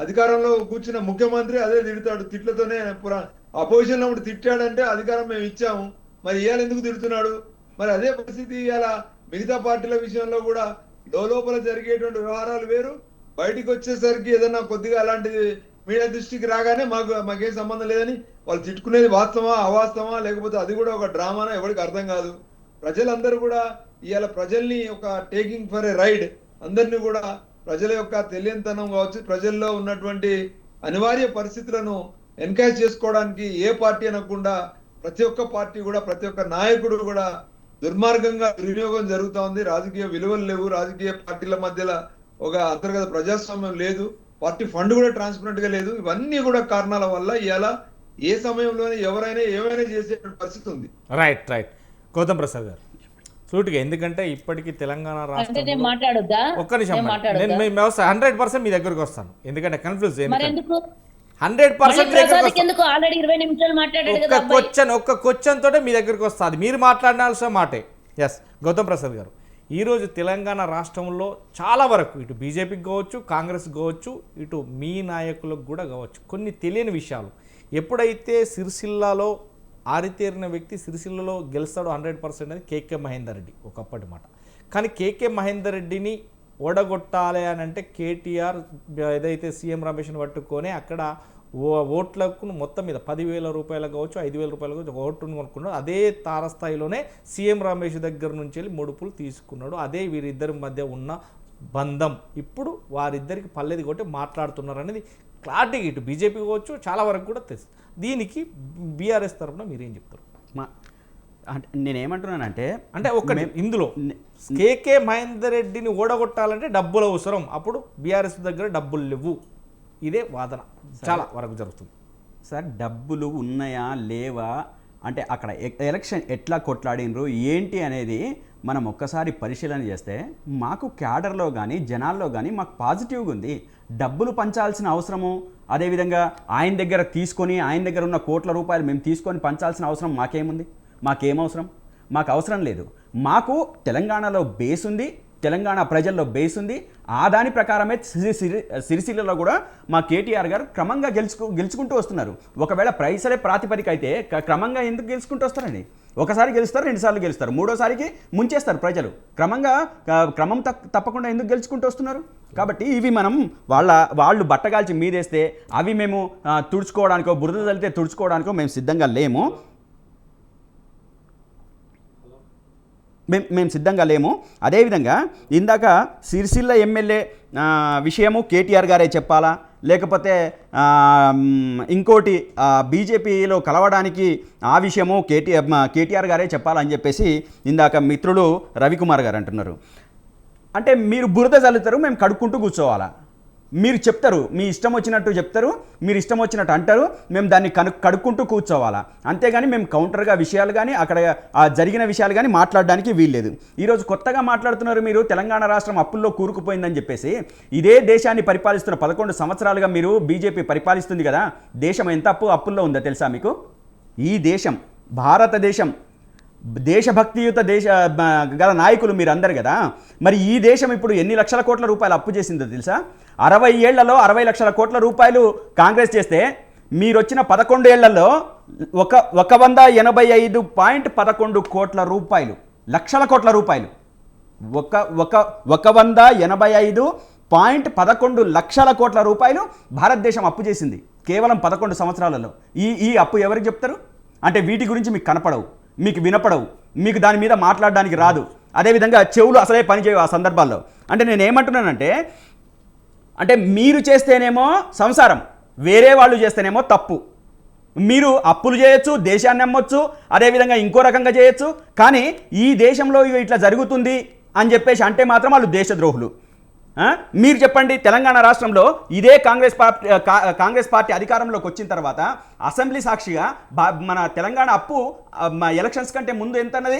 అధికారంలో కూర్చున్న ముఖ్యమంత్రి అదే తిడతాడు, తిట్లతోనే. అపోజిషన్ లో తిట్టాడంటే అధికారం మేము ఇచ్చాము, మరి ఇవాళ ఎందుకు తిడుతున్నాడు? మరి అదే పరిస్థితి ఇవాళ మిగతా పార్టీల విషయంలో కూడా లోపల జరిగేటువంటి వ్యవహారాలు వేరు, బయటికి వచ్చేసరికి ఏదన్నా కొద్దిగా అలాంటిది మీడియా దృష్టికి రాగానే మాకేం సంబంధం లేదని వాళ్ళు తిట్టుకునేది వాస్తవమా అవాస్తవమా, లేకపోతే అది కూడా ఒక డ్రామానా ఎవరికి అర్థం కాదు. ప్రజలందరూ కూడా ఇవాళ ప్రజల్ని ఒక టేకింగ్ ఫర్ ఏ రైడ్, అందరినీ కూడా ప్రజల యొక్క తెలియనితనం కావచ్చు, ప్రజల్లో ఉన్నటువంటి అనివార్య పరిస్థితులను ఎన్కరేజ్ చేసుకోవడానికి ఏ పార్టీ అనకుండా ప్రతి ఒక్క పార్టీ కూడా, ప్రతి ఒక్క నాయకుడు కూడా దుర్మార్గంగా దుర్వినియోగం జరుగుతూ ఉంది. రాజకీయ విలువలు లేవు, రాజకీయ పార్టీల మధ్యలో ఒక అంతర్గత ప్రజాస్వామ్యం లేదు, పార్టీ ఫండ్ కూడా ట్రాన్స్పరెంట్ గా లేదు. ఇవన్నీ కూడా కారణాల వల్ల ఇవాళ ఏ సమయంలోనే ఎవరైనా ఏమైనా చేసే పరిస్థితి ఉంది. రైట్. గౌతమ్ ప్రసాద్ గారు సూటిగా, ఎందుకంటే ఇప్పటికీ తెలంగాణ రాష్ట్రం ఒక్క నిమిషం 100% మీ దగ్గరకు వస్తాను, ఎందుకంటే కన్ఫ్యూజ్ 100% ఒక్క క్వశ్చన్ తోటే మీ దగ్గరకు వస్తుంది, మీరు మాట్లాడాల్సిన మాటే. ఎస్ గౌతమ్ ప్రసాద్ గారు, ఈరోజు తెలంగాణ రాష్ట్రంలో చాలా వరకు ఇటు బీజేపీకి కావచ్చు, కాంగ్రెస్ కావచ్చు, ఇటు మీ నాయకులకు కూడా కావచ్చు, కొన్ని తెలియని విషయాలు. ఎప్పుడైతే సిరిసిల్లాలో ఆరితేరిన వ్యక్తి సిరిసిల్లలో గెలుస్తాడు 100% అని కేకే మహేందర్ రెడ్డి ఒకప్పటి మాట. కానీ కేకే మహేందర్ రెడ్డిని ఓడగొట్టాలి అని అంటే కేటీఆర్ ఏదైతే సీఎం రమేష్ని పట్టుకొని అక్కడ ఓట్లకు మొత్తం మీద 10,000 రూపాయలు కావచ్చు, 5,000 రూపాయలు కావచ్చు, ఒక ఓటును కొనుక్కున్నాడు. అదే తారస్థాయిలోనే సీఎం రమేష్ దగ్గర నుంచి వెళ్ళి ముడుపులు తీసుకున్నాడు. అదే వీరిద్దరి మధ్య ఉన్న బంధం ఇప్పుడు వారిద్దరికి పల్లెది కొట్టి మాట్లాడుతున్నారు అనేది క్లారిటీగా ఇటు బీజేపీ కావచ్చు చాలా వరకు కూడా తెలుసు. దీనికి బీఆర్ఎస్ తరఫున మీరేం చెప్తారు? అంటే నేనేమంటున్నానంటే, అంటే ఒకటి ఇందులో కేకే మహేందర్ రెడ్డిని ఓడగొట్టాలంటే డబ్బులు అవసరం, అప్పుడు బీఆర్ఎస్ దగ్గర డబ్బులు లేవు, ఇదే వాదన చాలా వరకు జరుగుతుంది. సార్ డబ్బులు ఉన్నాయా లేవా అంటే అక్కడ ఎలక్షన్ ఎట్లా కొట్లాడినరు ఏంటి అనేది మనం ఒక్కసారి పరిశీలన చేస్తే మాకు క్యాడర్లో కానీ జనాల్లో కానీ మాకు పాజిటివ్గా ఉంది. డబ్బులు పంచాల్సిన అవసరము, అదేవిధంగా ఆయన దగ్గర తీసుకొని ఆయన దగ్గర ఉన్న కోట్ల రూపాయలు మేము తీసుకొని పంచాల్సిన అవసరం మాకేముంది? మాకేమవసరం? మాకు అవసరం లేదు. మాకు తెలంగాణలో బేస్ ఉంది, తెలంగాణ ప్రజల్లో బేస్ ఉంది. ఆ దాని ప్రకారమే సిరిసిల్లలో కూడా మా కేటీఆర్ గారు క్రమంగా గెలుచుకుంటూ వస్తున్నారు. ఒకవేళ ప్రైసలే ప్రాతిపదిక అయితే క్రమంగా ఎందుకు గెలుచుకుంటూ వస్తారండి? ఒకసారి గెలుస్తారు, 2 సార్లు గెలుస్తారు, 3వసారికి ముంచేస్తారు ప్రజలు. క్రమం తప్పకుండా ఎందుకు గెలుచుకుంటూ వస్తున్నారు? కాబట్టి ఇవి మనం వాళ్ళు బట్టగాల్చి మీదేస్తే అవి మేము తుడుచుకోవడానికో, బురద చల్లితే తుడుచుకోవడానికో మేము సిద్ధంగా లేము. మేము సిద్ధంగా లేము. అదేవిధంగా ఇందాక సిరిసిల్ల ఎమ్మెల్యే విషయము కేటీఆర్ గారే చెప్పాలా, లేకపోతే ఇంకోటి బీజేపీలో కలవడానికి ఆ విషయము కేటీఆర్ గారే చెప్పాలని చెప్పేసి ఇందాక మిత్రులు రవికుమార్ గారు అంటున్నారు. అంటే మీరు బురద చల్లుతారు, మేము కడుక్కుంటూ కూర్చోవాలా? మీరు చెప్తారు, మీ ఇష్టం వచ్చినట్టు చెప్తారు, మీరు ఇష్టం వచ్చినట్టు అంటారు, మేము దాన్ని కడుక్కుంటూ కూర్చోవాలా? అంతేగాని మేము కౌంటర్గా విషయాలు కానీ అక్కడ జరిగిన విషయాలు కానీ మాట్లాడడానికి వీల్లేదు. ఈరోజు కొత్తగా మాట్లాడుతున్నారు మీరు తెలంగాణ రాష్ట్రం అప్పుల్లో కూరుకుపోయిందని చెప్పేసి. ఇదే దేశాన్ని పరిపాలిస్తున్న 11 సంవత్సరాలుగా మీరు బీజేపీ పరిపాలిస్తుంది కదా, దేశం ఎంత అప్పుల్లో ఉందో తెలుసా మీకు? ఈ దేశం భారతదేశం దేశభక్తియుత గల నాయకులు మీరు అందరు కదా. మరి ఈ దేశం ఇప్పుడు ఎన్ని లక్షల కోట్ల రూపాయలు అప్పు చేసిందో తెలుసా? 60 ఏళ్లలో 60 లక్షల కోట్ల రూపాయలు కాంగ్రెస్ చేస్తే మీరు వచ్చిన 11 ఏళ్లలో 185.11 కోట్ల రూపాయలు, లక్షల కోట్ల రూపాయలు, 185.11 లక్షల కోట్ల రూపాయలు భారతదేశం అప్పు చేసింది కేవలం 11 సంవత్సరాలలో. ఈ అప్పు ఎవరికి చెప్తారు? అంటే వీటి గురించి మీకు కనపడవు, మీకు వినపడవు, మీకు దాని మీద మాట్లాడడానికి రాదు. అదేవిధంగా చెవులు అసలే పనిచేయవు ఆ సందర్భాల్లో. అంటే నేను ఏమంటున్నానంటే, అంటే మీరు చేస్తేనేమో సంసారం, వేరే వాళ్ళు చేస్తేనేమో తప్పు. మీరు అప్పులు చేయొచ్చు, దేశాన్ని అమ్మొచ్చు, అదేవిధంగా ఇంకో రకంగా చేయొచ్చు. కానీ ఈ దేశంలో ఇట్లా జరుగుతుంది అని చెప్పేసి అంటే మాత్రం వాళ్ళు దేశద్రోహులు. మీరు చెప్పండి, తెలంగాణ రాష్ట్రంలో ఇదే కాంగ్రెస్ పార్టీ అధికారంలోకి వచ్చిన తర్వాత అసెంబ్లీ సాక్షిగా మన తెలంగాణ అప్పు ఎలక్షన్స్ కంటే ముందు ఎంత అన్నది?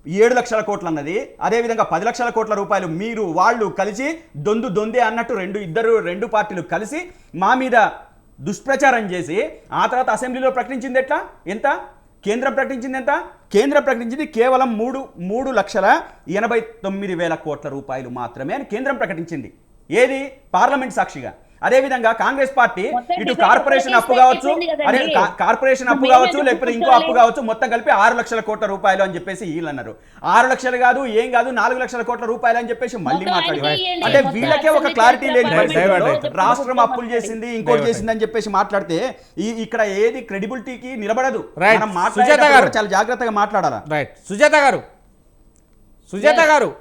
7 లక్షల కోట్లు అన్నది. అదేవిధంగా 10 లక్షల కోట్ల రూపాయలు మీరు వాళ్ళు కలిసి దొందే అన్నట్టు రెండు పార్టీలు కలిసి మా మీద దుష్ప్రచారం చేసి ఆ తర్వాత అసెంబ్లీలో ప్రకటించింది ఎట్లా? ఎంత? కేంద్రం ప్రకటించింది ఎంత? కేంద్రం ప్రకటించింది కేవలం 3,89,000 కోట్ల రూపాయలు మాత్రమే అని కేంద్రం ప్రకటించింది. ఏది? పార్లమెంట్ సాక్షిగా. అదేవిధంగా కాంగ్రెస్ పార్టీ ఇటు కార్పొరేషన్ అప్పు కావచ్చు, కార్పొరేషన్ అప్పు కావచ్చు, లేకపోతే ఇంకో అప్పు కావచ్చు, మొత్తం కలిపి 6 లక్షల కోట్ల రూపాయలు అని చెప్పేసి వీళ్ళు అన్నారు. 6 లక్షలు కాదు, ఏం కాదు, 4 లక్షల కోట్ల రూపాయలు అని చెప్పేసి మళ్ళీ మాట్లాడారు. అంటే వీళ్ళకే ఒక క్లారిటీ లేదు. రాష్ట్రం అప్పులు చేసింది, ఇంకోటి చేసింది అని చెప్పేసి మాట్లాడితే ఇక్కడ ఏది క్రెడిబిలిటీకి నిలబడదు. మనం మాట్లాడేటప్పుడు చాలా జాగ్రత్తగా మాట్లాడాలా. రైట్. సుజాత గారు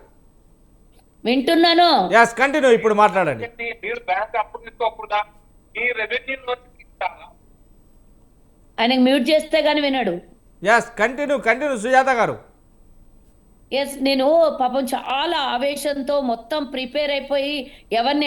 వింటున్నాను. yes కంటిన్యూ, ఇప్పుడు మాట్లాడండి. మీరు బ్యాంక్ అప్పు తీసుకోకుండా మీ రెవెన్యూ ఆయనకు మ్యూట్ చేస్తే గానీ వినడు. yes కంటిన్యూ సుజాత గారు. ఎస్, నేను పాపం చాలా ఆవేశంతో మొత్తం ప్రిపేర్ అయిపోయి ఎవరిని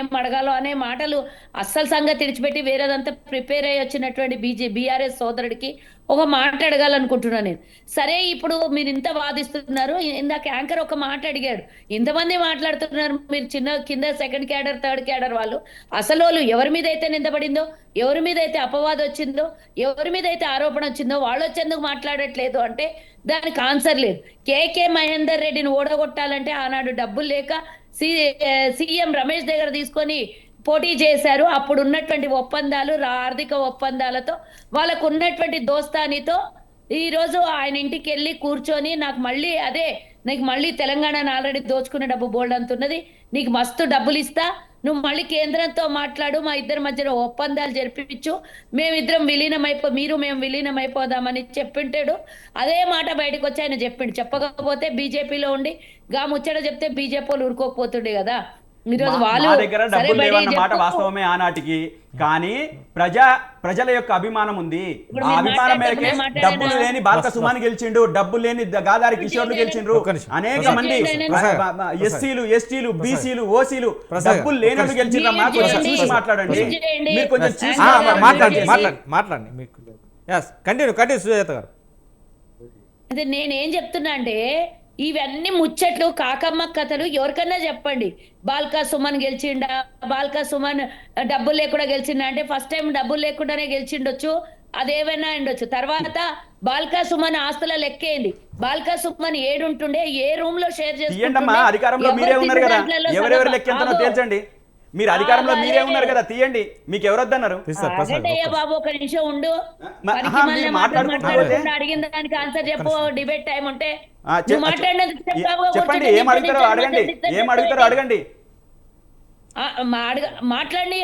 ఏం అడగాలో అనే మాటలు అస్సలు సంగతి విడిచిపెట్టి వేరేదంతా ప్రిపేర్ అయ్యి వచ్చినటువంటి బీఆర్ఎస్ సోదరుడికి ఒక మాట అడగాలనుకుంటున్నాను నేను. సరే, ఇప్పుడు మీరు ఇంత వాదిస్తున్నారు, ఇందాక యాంకర్ ఒక మాట అడిగాడు, ఇంతమంది మాట్లాడుతున్నారు, మీరు కింద సెకండ్ క్యాడర్ థర్డ్ క్యాడర్ వాళ్ళు అసలు వాళ్ళు ఎవరి మీద అయితే నిందపడిందో, ఎవరి మీద అయితే అపవాదం వచ్చిందో, ఎవరి మీద అయితే ఆరోపణ వచ్చిందో వాళ్ళు వచ్చేందుకు మాట్లాడట్లేదు అంటే దానికి ఆన్సర్ లేదు. కేకే మహేందర్ రెడ్డిని ఓడగొట్టాలంటే ఆనాడు డబ్బులు లేక సీఎం రమేష్ దగ్గర తీసుకొని పోటీ చేశారు. అప్పుడు ఉన్నటువంటి ఒప్పందాలు, ఆర్థిక ఒప్పందాలతో, వాళ్ళకు ఉన్నటువంటి దోస్తానితో ఈరోజు ఆయన ఇంటికి వెళ్ళి కూర్చొని నీకు మళ్ళీ తెలంగాణను ఆల్రెడీ దోచుకున్న డబ్బు బోల్డ్ అంతున్నది, నీకు మస్తు డబ్బులు ఇస్తా, నువ్వు మళ్ళీ కేంద్రంతో మాట్లాడు, మా ఇద్దరి మధ్యలో ఒప్పందాలు జరిపించు, మేము విలీనమైపోదామని చెప్పింటాడు. అదే మాట బయటకు వచ్చి ఆయన చెప్పిండు. చెప్పకపోతే బీజేపీలో ఉండి గా ముచ్చట చెప్తే బీజేపీ వాళ్ళు ఊరుకోకపోతుండే కదా. మా దగ్గర డబ్బులు లేవన్న మాట వాస్తవమే ఆనాటికి. కానీ ప్రజల యొక్క అభిమానం ఉంది. ఆ అభిమానం మేరకే డబ్బులు లేని బాల్క సుమన్ గెలిచిండు, డబ్బులు లేని గాదారి కిషోర్లు గెలిచిండ్రు, అనేక మంది ఎస్సీలు, ఎస్టీలు, బీసీలు, ఓసీలు డబ్బులు లేనట్టు గెలిచిండ్రమ్మా. కొంచెం చూసి మాట్లాడండి, మీరు కొంచెం చూసి మాట్లాడండి. మీకు కంటిన్యూ సుజాత గారు. అదే నేనేం చెప్తున్నా అంటే, ఇవన్నీ ముచ్చట్లు, కాకమ్మ కథలు ఎవరికన్నా చెప్పండి. బాల్కా సుమన్ గెలిచిండా, బాల్కా సుమన్ డబ్బులు లేకుండా గెలిచిండా అంటే ఫస్ట్ టైం డబ్బులు లేకుండానే గెలిచిండొచ్చు, అదేమైనా ఉండొచ్చు. తర్వాత బాల్కా సుమన్ ఆస్తుల లెక్కేయండి, బాల్కా సుమన్ ఏడుంటుండే, ఏ రూమ్ లో షేర్ చేస్తుండే, అధికారంలో మీరే ఉన్నారు కదా, ఎవరెవరు లెక్కెంతనో తేల్చండి. మీరు అధికారంలో మీరే ఉన్నారు కదా, తీయండి. మీకు ఎవరొద్దన్నారు? బాబు ఒక నిమిషం ఉండు, అడిగిన దానికి ఆన్సర్ చెప్పు. డిబేట్ టైం ఉంటే చెప్పండి, ఏం అడుగుతారో అడగండి. మాట్లాడి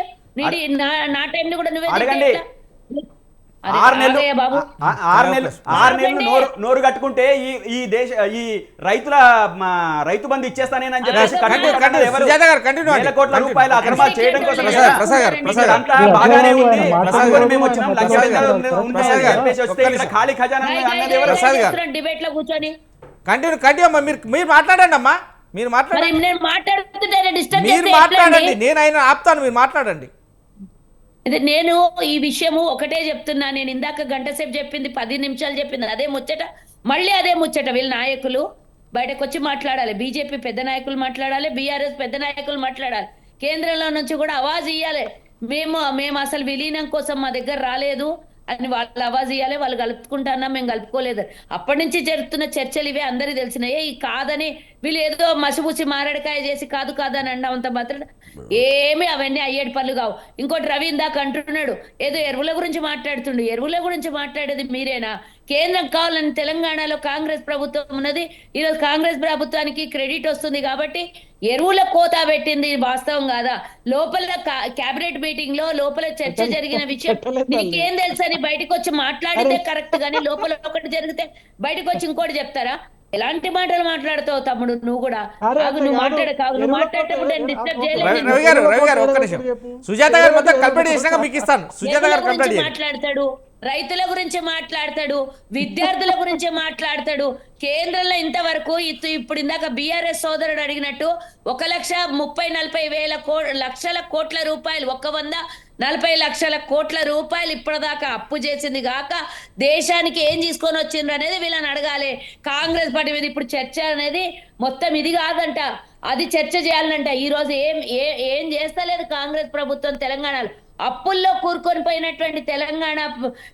నా టైం కూడా నువ్వే అడగండి. 6 నెలలు నోరు కట్టుకుంటే ఈ రైతు బంధు ఇచ్చేస్తానేనని చెప్పేసి కోట్ల రూపాయలు అక్రమాలు చేయడం కోసం అంతా బాగానే ఉంది. మేము వచ్చినాం, ఖాళీ ఖజానా డిబేట్ లో కూర్చొని కంటిన్యూ అమ్మా. మీరు మాట్లాడండి అమ్మా, మీరు మాట్లాడండి. నేను ఆయన ఆపుతాను, మీరు మాట్లాడండి. నేను ఈ విషయము ఒకటే చెప్తున్నా. నేను ఇందాక గంట సేపు చెప్పింది, 10 నిమిషాలు చెప్పింది, అదే ముచ్చట, మళ్ళీ అదే ముచ్చట. వీళ్ళ నాయకులు బయటకు వచ్చి మాట్లాడాలి, బీజేపీ పెద్ద నాయకులు మాట్లాడాలి, బీఆర్ఎస్ పెద్ద నాయకులు మాట్లాడాలి, కేంద్రంలో నుంచి కూడా ఆవాజ్ ఇయ్యాలి. మేము అసలు విలీనం కోసం మా దగ్గర రాలేదు, అని వాళ్ళు ఆవాజ్ ఇవ్వాలి, వాళ్ళు కలుపుకుంటున్నా మేము కలుపుకోలేదు. అప్పటి నుంచి జరుగుతున్న చర్చలు ఇవే అందరికీ తెలిసినాయే. ఈ కాదని వీళ్ళు ఏదో మసిపూసి మారడికాయ చేసి కాదు కాదని అన్నంత మాత్రం ఏమి అవన్నీ అయ్యేటి పనులు కావు. ఇంకోటి రవి ఇందాక అంటున్నాడు ఏదో ఎరువుల గురించి మాట్లాడుతుండు. ఎరువుల గురించి మాట్లాడేది మీరేనా? కేంద్రం కావాలని తెలంగాణలో కాంగ్రెస్ ప్రభుత్వం ఉన్నది. ఈరోజు కాంగ్రెస్ ప్రభుత్వానికి క్రెడిట్ వస్తుంది కాబట్టి ఎరువుల కోతా పెట్టింది వాస్తవం కాదా? లోపల క్యాబినెట్ మీటింగ్ లో లోపల చర్చ జరిగిన విషయం మీకేం తెలుసు అని బయటకు వచ్చి మాట్లాడితే కరెక్ట్, కానీ లోపల ఒకటి జరిగితే బయటకు వచ్చి ఇంకోటి చెప్తారా? ఎలాంటి మాటలు మాట్లాడుతావు తమ్ముడు? నువ్వు కూడా నువ్వు మాట్లాడకావు. నువ్వు మాట్లాడేటప్పుడు డిస్టర్బ్ చేయలేదు. రవి గారు ఒక్క నిమిషం. సుజాత గారు మొత్తం కంప్లీట్ చేసినాక మీకు ఇస్తాను. సుజాత గారు కంప్లీట్ మాట్లాడతాడు, రైతుల గురించి మాట్లాడతాడు, విద్యార్థుల గురించి మాట్లాడతాడు. కేంద్రంలో ఇంతవరకు ఇప్పుడు ఇందాక బీఆర్ఎస్ సోదరుడు అడిగినట్టు 1,30,40,000 కోట్ల రూపాయలు 140 కోట్ల రూపాయలు ఇప్పటిదాకా అప్పు చేసింది కాక దేశానికి ఏం తీసుకొని వచ్చిండ్రు అనేది వీళ్ళని అడగాలి. కాంగ్రెస్ పార్టీ మీద ఇప్పుడు చర్చ అనేది మొత్తం ఇది కాదంట, అది చర్చ చేయాలంట. ఈ రోజు ఏం చేస్తలేదు కాంగ్రెస్ ప్రభుత్వం తెలంగాణలో. అప్పుల్లో కూరుకొని పోయినటువంటి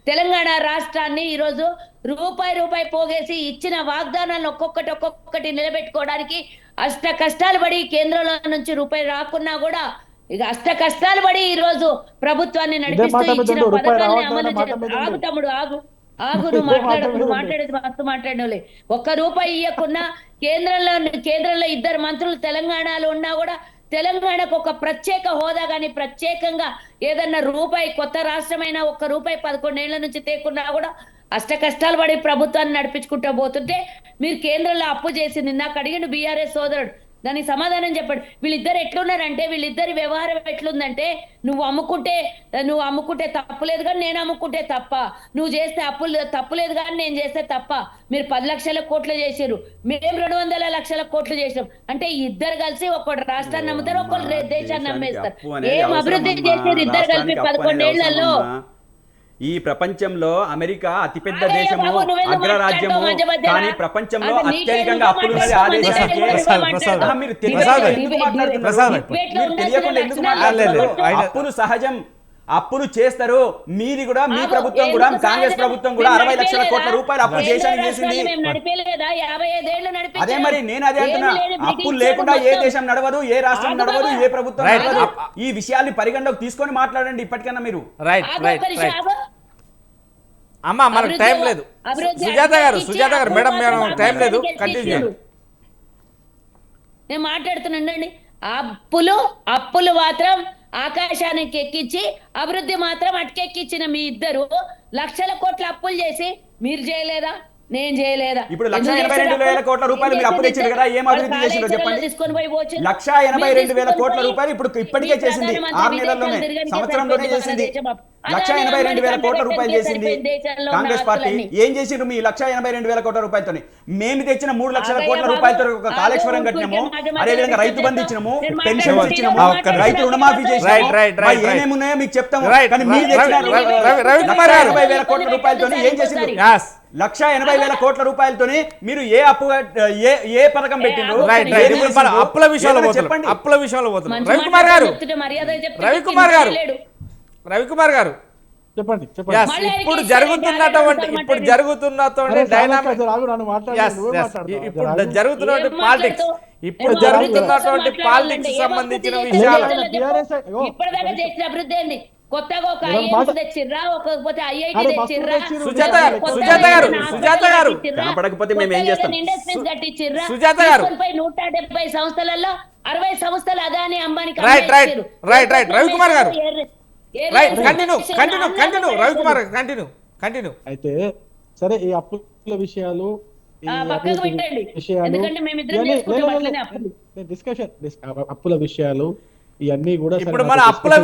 తెలంగాణ రాష్ట్రాన్ని ఈరోజు రూపాయి పోగేసి ఇచ్చిన వాగ్దానాలను ఒక్కొక్కటి నిలబెట్టుకోవడానికి అష్ట కష్టాలు పడి కేంద్రంలో నుంచి రూపాయి రాకున్నా కూడా ఇక అష్ట కష్టాలు పడి ఈ రోజు ప్రభుత్వాన్ని నడిపిస్తూ ఇచ్చిన పథకాన్ని అమలు ఆగు తమ్ముడు ఆగు నువ్వు మాట్లాడేది మస్తు మాట్లాడలే. ₹1 ఇవ్వకున్నా కేంద్రంలో 2 మంత్రులు తెలంగాణలో ఉన్నా కూడా తెలంగాణకు ఒక ప్రత్యేక హోదా కానీ ప్రత్యేకంగా ఏదన్నా కొత్త రాష్ట్రమైనా ₹1 11 ఏళ్ల నుంచి తేకున్నా కూడా అష్ట కష్టాలు పడి ప్రభుత్వాన్ని నడిపించుకుంటూ పోతుంటే మీరు కేంద్రంలో అప్పు చేసింది నాకు అడిగిండు బీఆర్ఎస్ సోదరుడు. దానికి సమాధానం చెప్పండి. వీళ్ళిద్దరు ఎట్లున్నారంటే వీళ్ళిద్దరి వ్యవహారం ఎట్లుందంటే నువ్వు అమ్ముకుంటే తప్పులేదు కానీ నేను అమ్ముకుంటే తప్ప, నువ్వు చేస్తే తప్పులేదు కానీ నేను చేస్తే తప్ప. మీరు 10 లక్షల కోట్లు చేసారు, మేము 200 లక్షల కోట్లు చేసాం. అంటే ఇద్దరు కలిసి ఒకటి రాష్ట్రాన్ని నమ్ముతారు, ఒకళ్ళు దేశాన్ని నమ్మేస్తారు. ఏం అభివృద్ధి చేసేది ఇద్దరు కలిపి 11 ఏళ్లలో? ఈ ప్రపంచంలో అమెరికా అతిపెద్ద దేశము, అగ్రరాజ్యము, కానీ ప్రపంచంలో అత్యధికంగా అప్పులు ఉన్నది ఆ దేశానికి. మీరు తెలియకుండా ఎందుకు మాట్లాడలేదు? అప్పులు సహజం, అప్పులు చేస్తారు. మీది కూడా, మీ ప్రభుత్వం కూడా, కాంగ్రెస్ ప్రభుత్వం కూడా 60 లక్షల కోట్ల రూపాయలు అప్పు దేశానికి చేసింది. అదే మరి నేను అదే అంటున్నా, అప్పులు లేకుండా ఏ దేశం నడవదు, ఏ రాష్ట్రం నడవదు, ఏ ప్రభుత్వం నడవదు. ఈ విషయాల్ని పరిగణలోకి తీసుకొని మాట్లాడండి ఇప్పటికన్నా మీరు. రైట్ అమ్మా, మనకు టైం లేదు. సుజాత గారు మేడం, మేము టైం లేదు, కంటిన్యూ. నేను మాట్లాడుతున్నాండి. అప్పులు మాత్రం ఆకాశానికి ఎక్కించి అభివృద్ధి మాత్రం అటకెక్కించిన మీ ఇద్దరు లక్షల కోట్ల అప్పులు చేసి మీరు చేయలేదా? నేను చేయలేదా? ఇప్పుడు 1,82,000 కోట్ల రూపాయలు మీరు అప్పు తెచ్చారు కదా, ఏం అభివృద్ధి చేసిందో చెప్పండి. 1,82,000 కోట్ల రూపాయలు ఇప్పటికే చేసింది, 6 నెలల్లోనే, సంవత్సరంలోనే చేసింది. 1,82,000 కోట్ల రూపాయలు చేసింది కాంగ్రెస్ పార్టీ. ఏం చేసిండ్రు మీ 1,82,000 కోట్ల రూపాయలతో? మేము తెచ్చిన 3 లక్షల కోట్ల రూపాయలతో ఒక కాళేశ్వరం కట్టినాము, అదేవిధంగా రైతు బంధు ఇచ్చినాము, పెన్షన్ ఇచ్చినాము, రైతు రుణమాఫీ చేసినాము. ఏమేమున్నాయో మీకు చెప్తాము. కానీ మీరు తెచ్చిన 1,80,000 కోట్ల రూపాయలతో ఏం చేసిండ్రు? 1,80,000 కోట్ల రూపాయలతోని మీరు ఏ పథకం పెట్టిండ్రు? అప్పుల విషయంలో చెప్పండి. అప్పుల విషయంలో రవికుమార్ గారు చెప్పండి. ఇప్పుడు జరుగుతున్నటువంటి పాలిటిక్స్ సంబంధించిన విషయాలు ఇప్పటిదాకా చేసిన అభివృద్ధి ఏంది? కొత్తగా ఒక ఐఐఎంస్ తెచ్చిర్రా, ఒక్కపోతే ఐఐటి తెచ్చిర్రా, సుజాత గారు కనపడకపోతే మేము ఏం చేస్తాం? ఇండస్ట్రీస్ కట్టించిర్రా, సుజాత గారు 170 సంస్థలలో 60 సంస్థలు అదాని అంబానీ. రైట్ రవికుమార్ గారు కంటిన్యూ. అయితే సరే, ఈ అప్పుల విషయాలు అప్పుల విషయాలు ఇవన్నీ కూడా ఇప్పుడు మన అప్పుల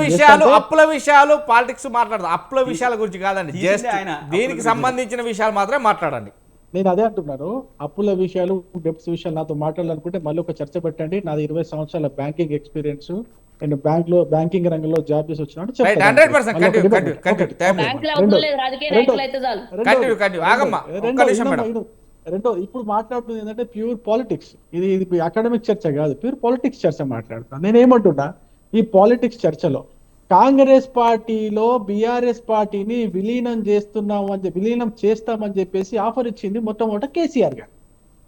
విషయాలు పాలిటిక్స్ మాట్లాడదాం. అప్పుల విషయాల గురించి కాదండి, జస్ట్ దీనికి సంబంధించిన విషయాలు మాత్రమే మాట్లాడండి. నేను అదే అంటున్నాను. అప్పుల విషయాలు, డెప్స్ విషయాలు నాతో మాట్లాడాలనుకుంటే మళ్ళీ ఒక చర్చ పెట్టండి. నాది 20 సంవత్సరాల బ్యాంకింగ్ ఎక్స్పీరియన్స్, నేను బ్యాంకింగ్ రంగంలో జాబ్ చేసి వచ్చినట్టు రెండో ఇప్పుడు మాట్లాడుతుంది ఏంటంటే ప్యూర్ పాలిటిక్స్. ఇది అకాడమిక్ చర్చ కాదు, ప్యూర్ పాలిటిక్స్ చర్చ మాట్లాడుతాను. నేనేమంటున్నా, ఈ పాలిటిక్స్ చర్చలో కాంగ్రెస్ పార్టీలో బీఆర్ఎస్ పార్టీని విలీనం చేస్తామని చెప్పేసి ఆఫర్ ఇచ్చింది మొట్టమొదట కేసీఆర్ గారు.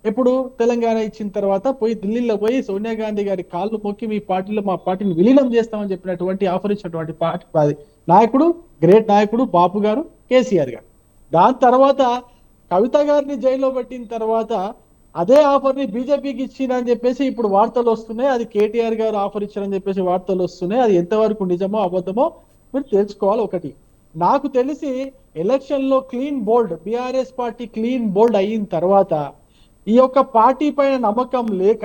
ఎప్పుడు తెలంగాణ ఇచ్చిన తర్వాత పోయి ఢిల్లీలో పోయి సోనియా గాంధీ గారి కాళ్ళు మొక్కి మీ పార్టీలో మా పార్టీని విలీనం చేస్తామని చెప్పినటువంటి ఆఫర్ ఇచ్చినటువంటి పార్టీ నాయకుడు, గ్రేట్ నాయకుడు బాపు గారు, కేసీఆర్ గారు. దాని తర్వాత కవిత గారిని జైల్లో పెట్టిన తర్వాత అదే ఆఫర్ని బీజేపీకి ఇచ్చిందని చెప్పేసి ఇప్పుడు వార్తలు వస్తున్నాయి. అది కేటీఆర్ గారు ఆఫర్ ఇచ్చారని చెప్పేసి వార్తలు వస్తున్నాయి. అది ఎంతవరకు నిజమో అబద్ధమో మీరు తెలుసుకోవాలి. ఒకటి నాకు తెలిసి ఎలక్షన్ లో clean bold BRS party clean bold అయిన తర్వాత ఈ యొక్క పార్టీ పైన నమ్మకం లేక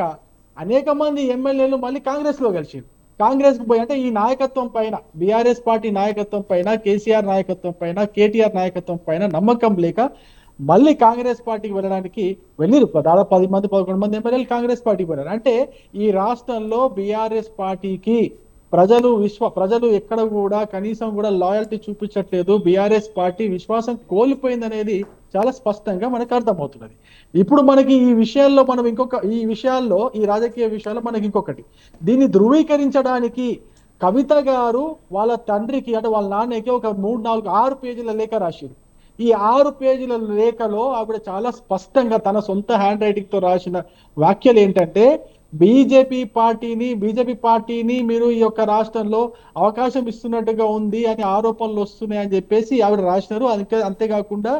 అనేక మంది ఎమ్మెల్యేలు మళ్ళీ కాంగ్రెస్ లో కలిసింది. కాంగ్రెస్ కు పోయి అంటే ఈ నాయకత్వం పైన బీఆర్ఎస్ పార్టీ నాయకత్వం పైన, కేసీఆర్ నాయకత్వం పైన, కేటీఆర్ నాయకత్వం పైన నమ్మకం లేక మళ్ళీ కాంగ్రెస్ పార్టీకి వెళ్ళడానికి వెళ్ళిరు. దాదాపు 10 మంది 11 మంది ఎమ్మెల్యేలు కాంగ్రెస్ పార్టీకి వెళ్ళారు. అంటే ఈ రాష్ట్రంలో బీఆర్ఎస్ పార్టీకి ప్రజలు ఎక్కడ కూడా కనీసం కూడా లాయల్టీ చూపించట్లేదు. బీఆర్ఎస్ పార్టీ విశ్వాసం కోల్పోయిందనేది చాలా స్పష్టంగా మనకు అర్థమవుతున్నది. ఇప్పుడు మనకి ఈ విషయాల్లో ఈ రాజకీయ విషయాల్లో మనకి ఇంకొకటి దీన్ని ధృవీకరించడానికి కవిత గారు వాళ్ళ తండ్రికి అంటే వాళ్ళ నాన్నకి ఒక 3, 4, 6 పేజీల లేఖ రాశారు. ఈ 6 పేజీల లేఖలో ఆవిడ చాలా స్పష్టంగా తన సొంత హ్యాండ్ రైటింగ్ తో రాసిన వ్యాఖ్యలు ఏంటంటే బీజేపీ పార్టీని మీరు ఈ యొక్క రాష్ట్రంలో అవకాశం ఇస్తున్నట్టుగా ఉంది అని ఆరోపణలు వస్తున్నాయి అని చెప్పేసి ఆవిడ రాసినారు. అంతేకాకుండా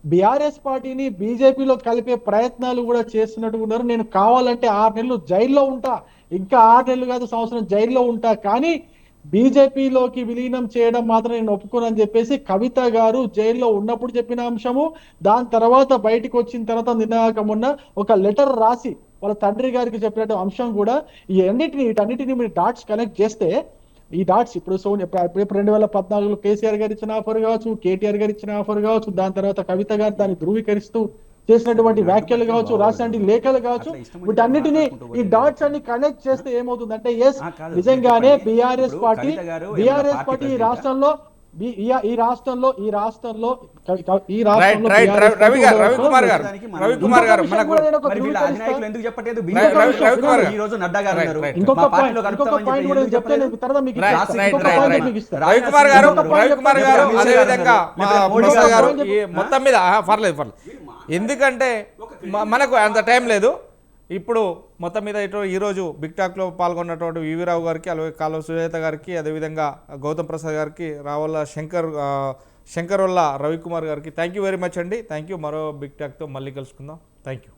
బీఆర్ఎస్ పార్టీని బీజేపీలో కలిపే ప్రయత్నాలు కూడా చేస్తున్నట్టుగా ఉన్నారు. నేను కావాలంటే 6 నెలలు జైల్లో ఉంటా, ఇంకా 6 నెలలు కాదు సంవత్సరం జైల్లో ఉంటా, కానీ బీజేపీలోకి విలీనం చేయడం మాత్రం నేను ఒప్పుకోనని చెప్పేసి కవిత గారు జైల్లో ఉన్నప్పుడు చెప్పిన అంశము, దాని తర్వాత బయటకు వచ్చిన తర్వాత నిన్నగాక మొన్న ఒక లెటర్ రాసి వాళ్ళ తండ్రి గారికి చెప్పినట్టు అంశం కూడా వీటన్నిటిని మీరు డాట్స్ కనెక్ట్ చేస్తే ఈ డాట్స్ ఇప్పుడు 2014లో కేసీఆర్ గారు ఇచ్చిన ఆఫర్ కావచ్చు, కేటీఆర్ గారు ఇచ్చిన ఆఫర్ కావచ్చు, దాని తర్వాత కవిత గారు దాన్ని ధృవీకరిస్తూ చేసినటువంటి వ్యాఖ్యలు కావచ్చు, రాసినటువంటి లేఖలు కావచ్చు, వీటన్నిటిని ఈ డాట్స్ అన్ని కనెక్ట్ చేస్తే ఏమవుతుందంటే ఎస్ నిజంగానే బీఆర్ఎస్ పార్టీ రవికుమార్ గారు మనకు ఎందుకు చెప్పట్లేదు? రవికుమార్ గారు అదేవిధంగా ప్రసాద్ గారు మొత్తం మీద పర్లేదు ఎందుకంటే మనకు అంత టైం లేదు. ఇప్పుడు మొత్తం మీద ఈరోజు బిగ్ టాక్లో పాల్గొన్నటువంటి వివిరావు గారికి, అలాగే కాలువ సుజాత గారికి, అదేవిధంగా గౌతమ్ ప్రసాద్ గారికి, రావుల శంకరోళ్ళ రవికుమార్ గారికి థ్యాంక్ యూ వెరీ మచ్ అండి. Thank you. మరో బిగ్ టాక్తో మళ్ళీ కలుసుకుందాం. Thank you.